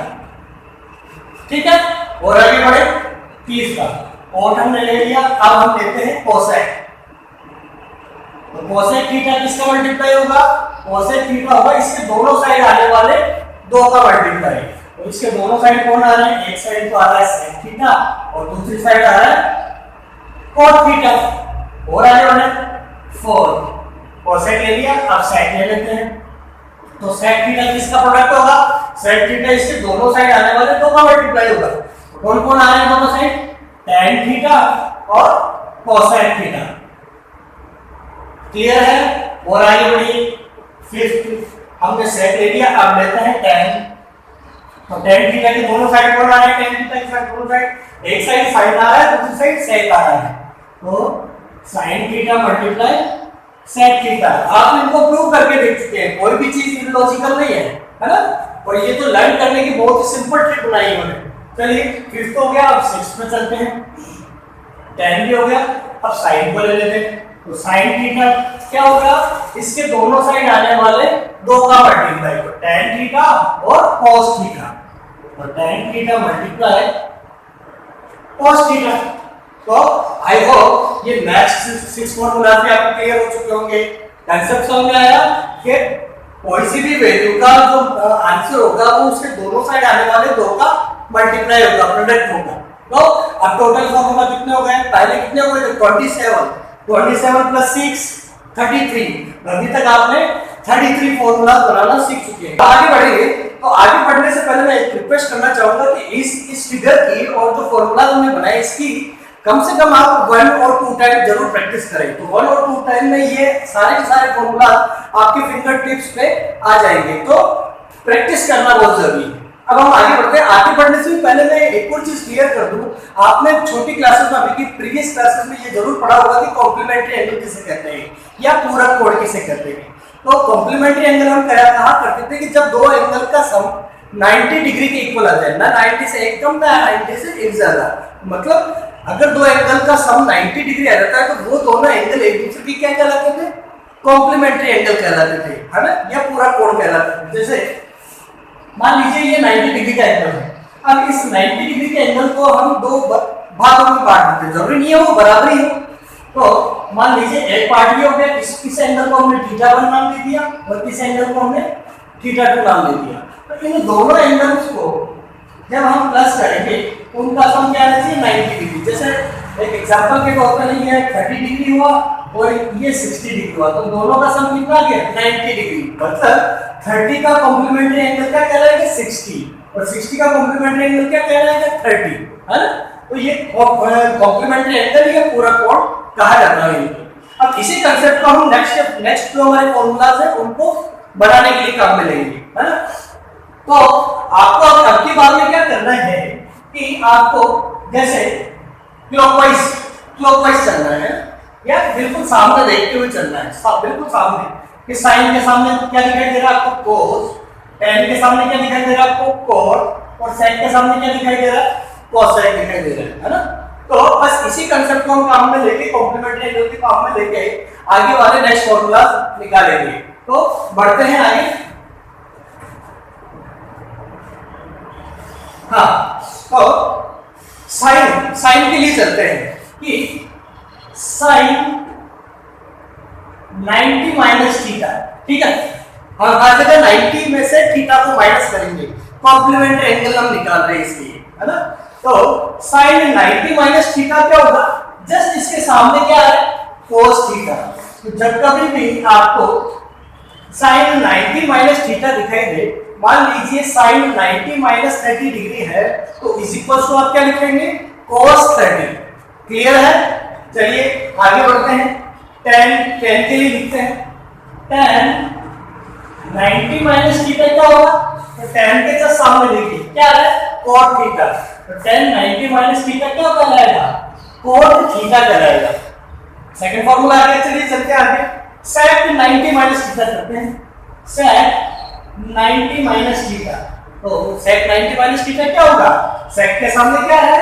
ठीक है। और आगे बढ़े तीसरा कोट हमने ले लिया, अब हम लेते हैं cosec। तो cosec थीटा किसका मल्टीप्लाई होगा? cosec थीटा होगा इसके दोनों साइड आने वाले दो का मल्टीप्लाई। तो इसके दोनों साइड कौन आ रहे हैं? एक साइड तो आ रहा है sec थीटा और दूसरी साइड आ रहा है cot थीटा। और आगे बढ़े 4 cosec ले लिया, अब sec ले लेते हैं। तो sec थीटा किसका प्रोडक्ट होगा? sec थीटा इसके दोनों साइड आने वाले दो का मल्टीप्लाई होगा। कौन कौन आ रहे हैं दोनों साइड? tan थीटा और cosec थीटा। क्लियर है? और आगे बढ़िए फिफ्थ हमने sec ले लिया, अब लेते हैं tan। तो tan थीटा के दोनों साइड कौन आ रहे हैं? tan थीटा के दोनों साइड, एक साइड sin आ रहा है, दूसरी साइड sec आ रहा है। तो sin theta multiply sec theta. आप इनको प्रूव करके देख चुके हैं, कोई भी चीज इलॉजिकल नहीं है ना। और ये तो लर्न करने की बहुत ही सिंपल ट्रिक बनाई है मैंने। चलिए फिफ्थ हो गया, अब सिक्स्थ में चलते हैं। tan भी हो गया, अब sin को ले लेते हैं। तो sin थीटा क्या होगा? इसके दोनों साइड आने वाले दो का मल्टीप्लाई, तो tan थीटा और cos थीटा। और tan theta multiply cos theta. तो आई होप ये नेक्स्ट 6 फॉर्मूला भी आपको क्लियर हो चुके होंगे। कांसेप्ट समझ में आया कि कोई सी भी वैल्यू का जो आंसर होगा वो उसके दोनों साइड आने वाले दो का मल्टीप्लाई होगा, प्रोडक्ट होगा। तो अब टोटल फॉर्मूला कितने हो गए? पहले कितने हो गए? 27 प्लस 6 33। अभी तक आपने 33 फॉर्मूला बनाना सीख चुके हैं। आगे बढ़ेंगे, तो आगे बढ़ने से पहले मैं एक रिक्वेस्ट करना चाहूंगा कि इस फिगर की और जो फॉर्मूला हमने बनाए इसकी कम से कम आप 1 और 2 टाइम जरूर प्रैक्टिस करें। तो 1 और 2 टाइम में ये सारे के सारे फॉर्मूला आपके फिंगर टिप्स पे आ जाएंगे। तो प्रैक्टिस करना बहुत जरूरी है। अब हम आगे बढ़ते हैं। आगे बढ़ने से पहले मैं एक और चीज क्लियर कर दूं, आपने छोटी क्लासेस में, अभी की प्रीवियस क्लासेस में ये जरूर पढ़ा होगा कि कॉम्प्लीमेंट्री एंगल किसे कहते हैं या पूरक कोण किसे कहते हैं। तो कॉम्प्लीमेंट्री एंगल हम कहा करते थे कि जब दो एंगल का सम 90 डिग्री के इक्वल आ जाए, ना 90 से एक कम ना 90 से एक ज्यादा। मतलब अगर दो एंगल का सम 90 डिग्री आ जाता है तो वो दोनों एंगल एक दूसरे की क्या कहलाते थे? कॉम्प्लीमेंट्री एंगल कहलाते थे, है ना, या पूरा कोण कहलाता था। जैसे मान लीजिए ये 90 डिग्री का एंगल है। अब इस 90 डिग्री के एंगल को हम दो भागों में बांट देते हैं, जरूरी नहीं है वो बराबर ही हो। तो मान लीजिए एक पार्ट ये हो गया, इस एंगल को हमने θ1 नाम दे दिया और इस एंगल को हमने θ2 नाम दे दिया। तो इन दोनों एंगल्स को जब हम प्लस करेंगे उनका सम क्या आना चाहिए, 90 डिग्री। जैसे एक एग्जांपल के तौर पर ये 30 डिग्री हुआ और ये 60 डिग्री हुआ, तो दोनों का सम कितना आ गया, 90 डिग्री। मतलब 30 का कॉम्प्लीमेंट्री एंगल क्या कहलाएगा, 60, और 60 का कॉम्प्लीमेंट्री एंगल क्या कहलाएगा, 30, है ना। तो ये कॉम्प्लीमेंट्री एंगल या पूरा कोण कहा जाता है। अब इसी कंसेप्ट को हम नेक्स्ट जो हमारे फॉर्मूलाज है उनको बनाने के लिए काम में लेंगे, है ना। तो आपको अब की बात में क्या करना है कि आपको जैसे क्लॉकवाइज चलना है या बिल्कुल सामने देखते हुए चलना है, बिल्कुल सामने। कि साइन के सामने क्या दिखाई दे रहा है आपको, कोस, टेन के सामने क्या दिखाई दे रहा है आपको, कॉट, और सेक के सामने क्या दिखाई दे रहा है, कोसेक दिखाई दे रहा है ना। तो बस इसी कंसेप्ट को हम काम में लेके कॉम्प्लीमेंट्री एंगल के काम में लेके आगे वाले नेक्स्ट फॉर्मूला निकालेंगे। तो बढ़ते हैं आगे। हाँ, तो साइन के लिए चलते हैं कि साइन 90 माइनस थीटा, ठीक है। और हर जगह 90 में से थीटा को माइनस करेंगे, कॉम्प्लीमेंट्री एंगल हम निकाल रहे हैं इसलिए, है ना। तो साइन 90 माइनस थीटा क्या होगा, जस्ट इसके सामने क्या है, कोस थीटा। तो जब कभी भी आपको साइन 90 माइनस थीटा दिखाई दे, मान लीजिए साइन 90 माइनस 30 डिग्री है, तो इस इक्वल टू आप क्या लिखेंगे, cos 30। क्लियर है। चलिए आगे बढ़ते हैं। tan के लिए लिखते हैं, tan 90 माइनस थीटा क्या होगा, तो tan के जस्ट सामने देखिए क्या है, cot थीटा। तो tan 90 माइनस थीटा क्या कहलाएगा, cot थीटा कहलाएगा। सेकंड फार्मूला आगे चलिए चलते हैं आगे। sec 90 माइनस थीटा करते हैं, sec 90 माइनस थीटा। तो sec 90 माइनस थीटा क्या होगा, sec के सामने क्या है,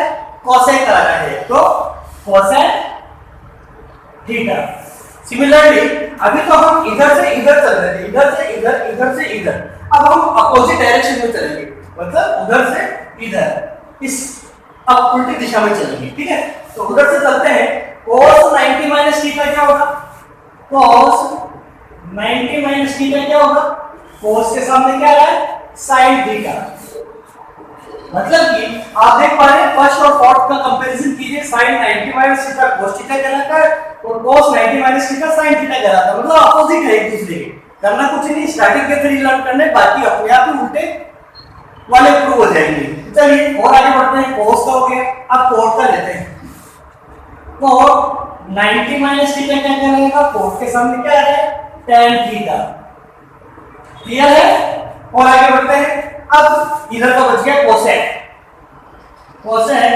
cosec आ रहा है, तो cosec थीटा। सिमिलरली अभी तो हम इधर से इधर चल रहे थे, इधर से इधर, इधर से इधर। अब हम अपोजिट डायरेक्शन में चलेंगे, मतलब उधर से इधर, इस अब उल्टी दिशा में चलेंगे, ठीक है। तो उधर से चलते हैं, cos 90 माइनस थीटा क्या होगा, cos 90 माइनस थीटा क्या होगा, cos के सामने क्या है, sin थीटा। मतलब कि आप देख पा रहे हैं फर्स्ट और फोर्थ का कंपैरिजन कीजिए, sin 90 minus theta cos theta कहलाता है और cos 90 minus theta sin theta कहलाता है, मतलब अपोजिट है एक दूसरे के। करना कुछ नहीं, स्टार्टिंग के थ्री लर्न करने, बाकी अपने आप ही उल्टे वाले प्रूव हो जाएंगे। चलिए और आगे बढ़ते हैं। cos का हो गया, अब cot का लेते हैं। cot 90 माइनस थीटा क्या कहलाएगा, cot के सामने क्या आ रहा है, tan थीटा। क्लियर है। और आगे बढ़ते हैं। अब इधर का बच गया cosec। cosec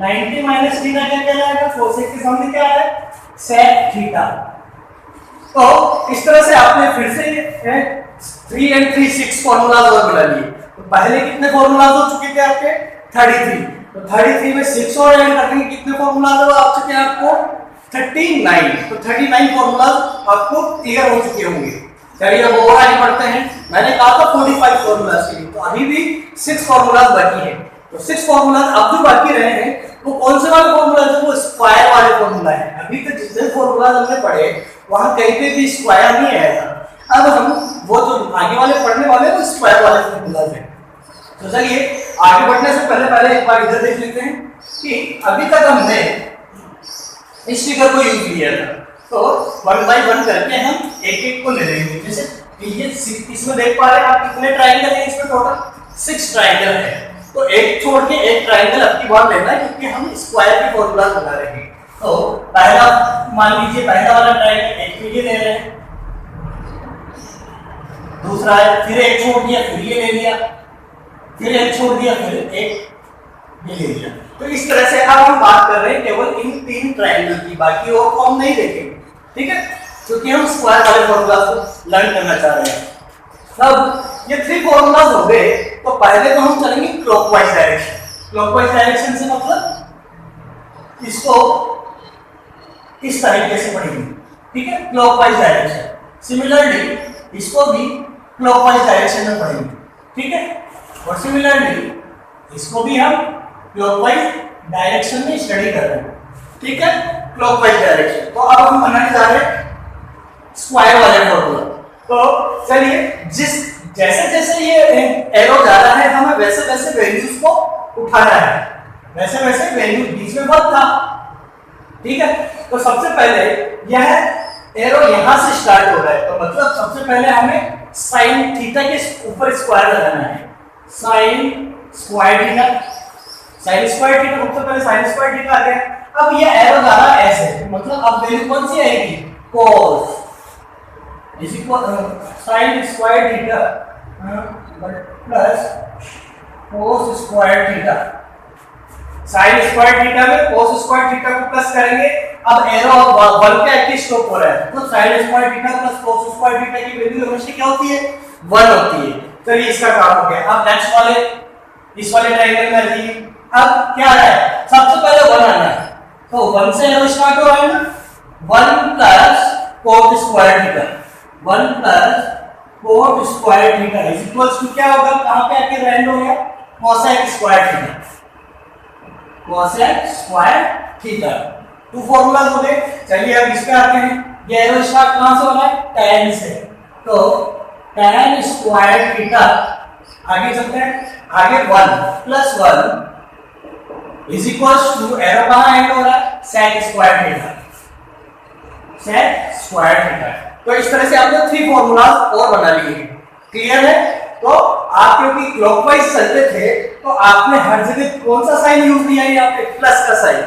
90 माइनस थीटा क्या कहलाएगा, cosec के सामने क्या है, sec थीटा। तो इस तरह से आपने फिर से 3 and 3 6 फॉर्मूलाज और मिला लिए। तो पहले कितने फॉर्मूलाज हो चुके थे आपके, 33। तो 33 में 6 और ऐड करके कितने फॉर्मूलाज आ चुके हैं आपको, 39। तो 39 फॉर्मूलाज आपको क्लियर हो चुके होंगे। चलिए अब और आगे बढ़ते हैं। मैंने कहा था 45 फॉर्मूलाज के लिए, तो अभी भी 6 फॉर्मूलाज बाकी हैं। तो 6 फॉर्मूलाज अब जो बाकी रहे हैं वो कौन से वाले फॉर्मूलाज है, वो स्क्वायर वाले फॉर्मूला है। अभी तक जितने फॉर्मूलाज हमने पढ़े वहां कहीं पे भी स्क्वायर नहीं आया था। अब हम वो जो आगे वाले पढ़ने वाले वो स्क्वायर वाले फॉर्मूलाज हैं। तो चलिए आगे बढ़ने से पहले एक बार इधर देख लेते हैं कि अभी तक हमने इस फिगर को यूज किया था। तो 1 by 1 करके हम एक एक को ले लेंगे। जैसे ये इसमें देख पा रहे हैं आप कितने ट्रायंगल हैं, इसमें टोटल 6 ट्रायंगल है। तो एक छोड़ के एक ट्रायंगल अब की बार लेना है क्योंकि हम स्क्वायर की फॉर्मूला बना रहे हैं। तो पहला मान लीजिए पहला वाला ट्रायंगल एक ये ले रहे हैं, दूसरा है, फिर एक छोड़ दिया, फिर ये ले लिया, फिर एक छोड़ दिया, फिर एक ये ले लिया। तो इस तरह से अब हम बात कर रहे हैं केवल इन 3 ट्रायंगल की, बाकी और को हम नहीं देखेंगे, ठीक है, क्योंकि हम स्क्वायर वाले फॉर्मूला को लर्न करना चाह रहे हैं। अब ये 3 फॉर्मूलाज हो गए, तो पहले तो हम चलेंगे क्लॉकवाइज डायरेक्शन। क्लॉकवाइज डायरेक्शन से मतलब इसको इस तरीके से पढ़ेंगे, ठीक है, क्लॉकवाइज डायरेक्शन। सिमिलरली इसको भी क्लॉकवाइज डायरेक्शन में पढ़ेंगे, ठीक है। और सिमिलरली इसको भी हम क्लॉकवाइज डायरेक्शन में स्टडी कर रहे हैं, ठीक है, क्लॉकवाइज डायरेक्शन। तो अब हम बनाने जा रहे हैं स्क्वायर वाले फॉर्मूला। तो चलिए, जैसे जैसे ये एरो जा रहा है हमें वैसे वैसे वैल्यूज को उठाना है, वैसे वैसे वैल्यू बीच में बहुत था, ठीक है। तो सबसे पहले यह एरो यहां से स्टार्ट हो रहा है, तो मतलब सबसे पहले हमें साइन थीटा के ऊपर स्क्वायर लगाना है, sine square theta, sine square theta, सबसे पहले साइन स्क्वायर थीटा आ गया। अब ये एरो जा रहा है ऐसे, मतलब अब वैल्यू कौन सी आएगी, cos is equal sine square theta plus cos square theta. Sine square theta में cos स्क्वायर थीटा को प्लस करेंगे। अब एरो 1 पे एक्टिव स्टॉप हो रहा है, तो sine square theta plus cos square theta की वैल्यू हमेशा क्या होती है, 1 होती है। चलिए इसका काम हो गया। अब नेक्स्ट वाले इस वाले ट्रायंगल में देखिए, अब क्या आ रहा है, सबसे पहले 1 आना है, तो 1 से एरो स्टार्ट हो रहा है ना, 1 plus cot square theta, 1 plus cot square theta is equals to क्या होगा, कहां पे आके लैंड हो गया, cosec square theta, cosec square theta. Two formulas हो गए। चलिए अब इस पे आते हैं, ये एरो स्टार्ट कहां से हो रहा है, tan से, तो tan स्क्वायर थीटा, आगे चलते हैं, आगे 1 plus 1 is equals to arrow कहां एंड हो रहा है, sec square theta, sec square theta. तो इस तरह से आपने 3 फॉर्मूलाज और बना लिए, क्लियर है। तो आप क्योंकि क्लॉकवाइज चलते थे तो आपने हर जगह कौन सा साइन यूज किया, यहाँ पे प्लस का साइन।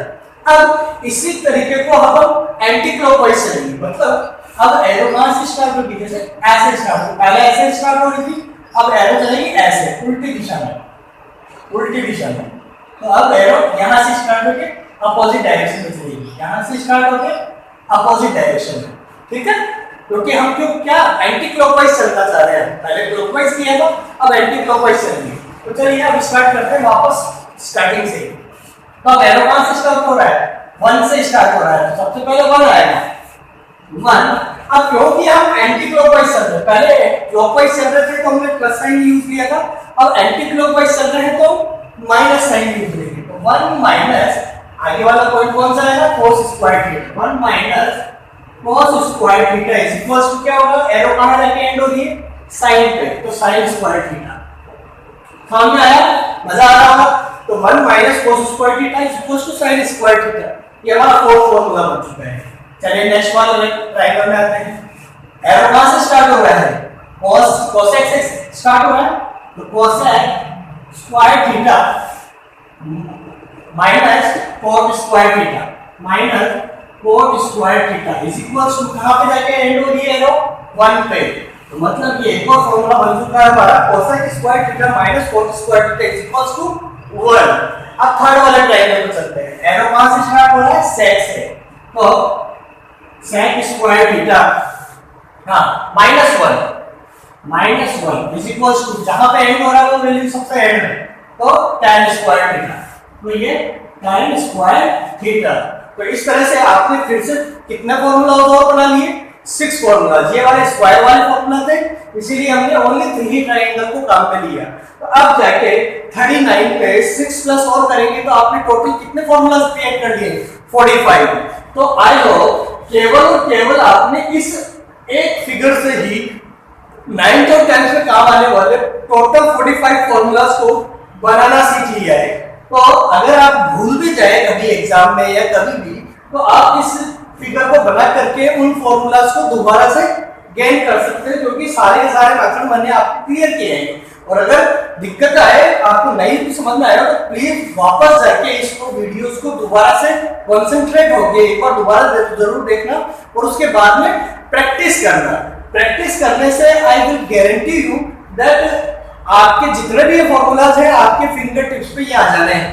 अब इसी तरीके को हम एंटी क्लॉकवाइज चलेंगे, मतलब अब एरो कहां से स्टार्ट होगी, जैसे ऐसे स्टार्ट हो, पहले ऐसे स्टार्ट हो रही थी, अब एरो चलेगी ऐसे उल्टी दिशा में, उल्टी दिशा में। तो अब एरो यहां से स्टार्ट होके अपोजिट डायरेक्शन में चलेगी, यहां से स्टार्ट होके अपोजिट डायरेक्शन में, ठीक है। क्योंकि हम क्यों क्या एंटी क्लॉकवाइज चलना चाह रहे हैं, पहले क्लॉकवाइज किया था, अब एंटी क्लॉकवाइज चलेंगे। तो चलिए अब स्टार्ट करते हैं वापस स्टार्टिंग से। तो अब एरो कहां से स्टार्ट हो रहा है, 1 से स्टार्ट हो रहा है, तो सबसे पहले 1 आएगा, 1। अब क्योंकि हम एंटी क्लॉकवाइज चल रहे हैं, पहले क्लॉकवाइज चल रहे थे तो हमने प्लस साइन यूज किया था, अब एंटी क्लॉकवाइज चल रहे हैं तो माइनस साइन यूज करेंगे। तो 1 माइनस आगे वाला पॉइंट कौन सा आएगा, cos square theta, 1 minus cos square theta is equals to क्या होगा, एरो कहां जाके एंड हो रही है, साइन पे, तो sin स्क्वायर थीटा। समझ में आया, मजा आ रहा होगा। तो 1 minus cos square theta is equals to sin square theta, ये हमारा फोर्थ फॉर्मूला बन चुका है। चलिए नेक्स्ट वाले ट्रायंगल में आते हैं। एरो कहां से स्टार्ट हो रहा है, cosec से स्टार्ट हो रहा है, तो cosec square theta minus cot square theta, minus cot square theta is equals to कहां पे जाके एंड हो रही है एरो, 1 पे। तो मतलब ये एक और फॉर्मूला बन चुका है हमारा, cosec square theta minus cot square theta is equals to 1। अब थर्ड वाले ट्रायंगल पे चलते हैं। एरो कहां से स्टार्ट हो रहा है, sec से, तो sec स्क्वायर थीटा हां -1 इज इक्वल्स टू जहां पे एंड हो रहा है वो वैल्यू सबसे एंड है, तो tan स्क्वायर थीटा। तो ये tan स्क्वायर थीटा। तो इस तरह से आपने फिर से कितने फॉर्मूला और बना लिए, 6 फॉर्मूलाज। ये वाले स्क्वायर वाले फॉर्मूला थे, इसीलिए हमने ओनली 3 ट्रायंगल को काम पे लिया। तो अब जाके 39 पे 6 प्लस और करेंगे तो आपने टोटल कितने फॉर्मूलाज क्रिएट कर लिए, 45। तो आई होप केवल और केवल आपने इस एक फिगर से ही 9th और 10th में काम आने वाले टोटल 45 फॉर्मूलाज को बनाना सीख लिया है। तो अगर आप भूल भी जाए कभी एग्जाम में या कभी भी, तो आप इस फिगर को बना करके उन फॉर्मूलाज को दोबारा से गेन कर सकते हैं, क्योंकि सारे के सारे मेथड मैंने आपको क्लियर किए हैं। और अगर दिक्कत आए, आपको नहीं भी समझ में आया, तो प्लीज वापस जाके इसको वीडियोस को दोबारा से कंसंट्रेट होके एक बार दोबारा जरूर देखना और उसके बाद में प्रैक्टिस करना। प्रैक्टिस करने से I will guarantee you that आपके जितने भी फॉर्मूलाज हैं आपके फिंगर टिप्स पे ये आ जाने हैं।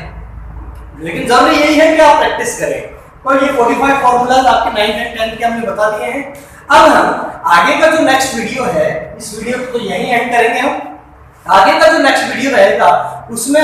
लेकिन जरूरी यही है कि आप प्रैक्टिस करें। तो ये 45 फॉर्मूलाज आपके 9th और 10th के हमने बता दिए हैं। अब हम आगे का जो नेक्स्ट वीडियो है, इस वीडियो को तो यहीं एंड करेंगे हम। आगे का जो नेक्स्ट वीडियो रहेगा उसमें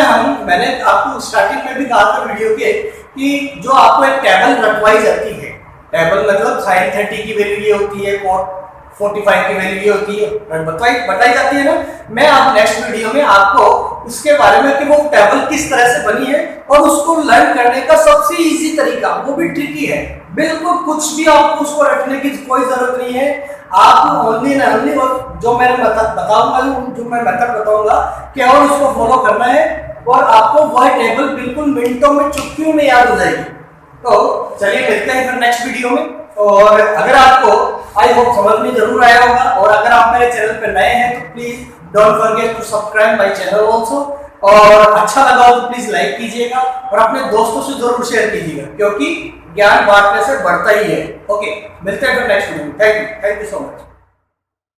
मैंने आपको स्टार्टिंग में भी कहा था वीडियो के कि जो आपको एक टेबल रखवाई जाती है, टेबल मतलब sin 30 की वैल्यू ये होती है, cot 45 की वैल्यू ये होती है, बताई जाती है ना। मैं अब नेक्स्ट वीडियो में आपको उसके बारे में कि वो टेबल किस तरह से बनी है और उसको लर्न करने का सबसे इजी तरीका, वो भी ट्रिकी है, बिल्कुल कुछ भी आपको उसको रखने की कोई जरूरत नहीं है। आप ओनली ना ओनली जो मैं बताऊंगा, जो मैं मेथड बताऊंगा केवल उसको फॉलो करना है और आपको वह टेबल बिल्कुल मिनटों में, चुटकियों में याद हो जाएगी। तो चलिए मिलते हैं फिर नेक्स्ट वीडियो में। और अगर आपको आई होप समझ में जरूर आया होगा, और अगर आप मेरे चैनल पर नए हैं तो please don't forget to subscribe my channel also, और अच्छा लगा हो तो प्लीज लाइक कीजिएगा और अपने दोस्तों से जरूर शेयर कीजिएगा, क्योंकि ज्ञान बांटने से बढ़ता ही है। ओके, मिलते हैं फिर नेक्स्ट वीडियो में। Thank you so much.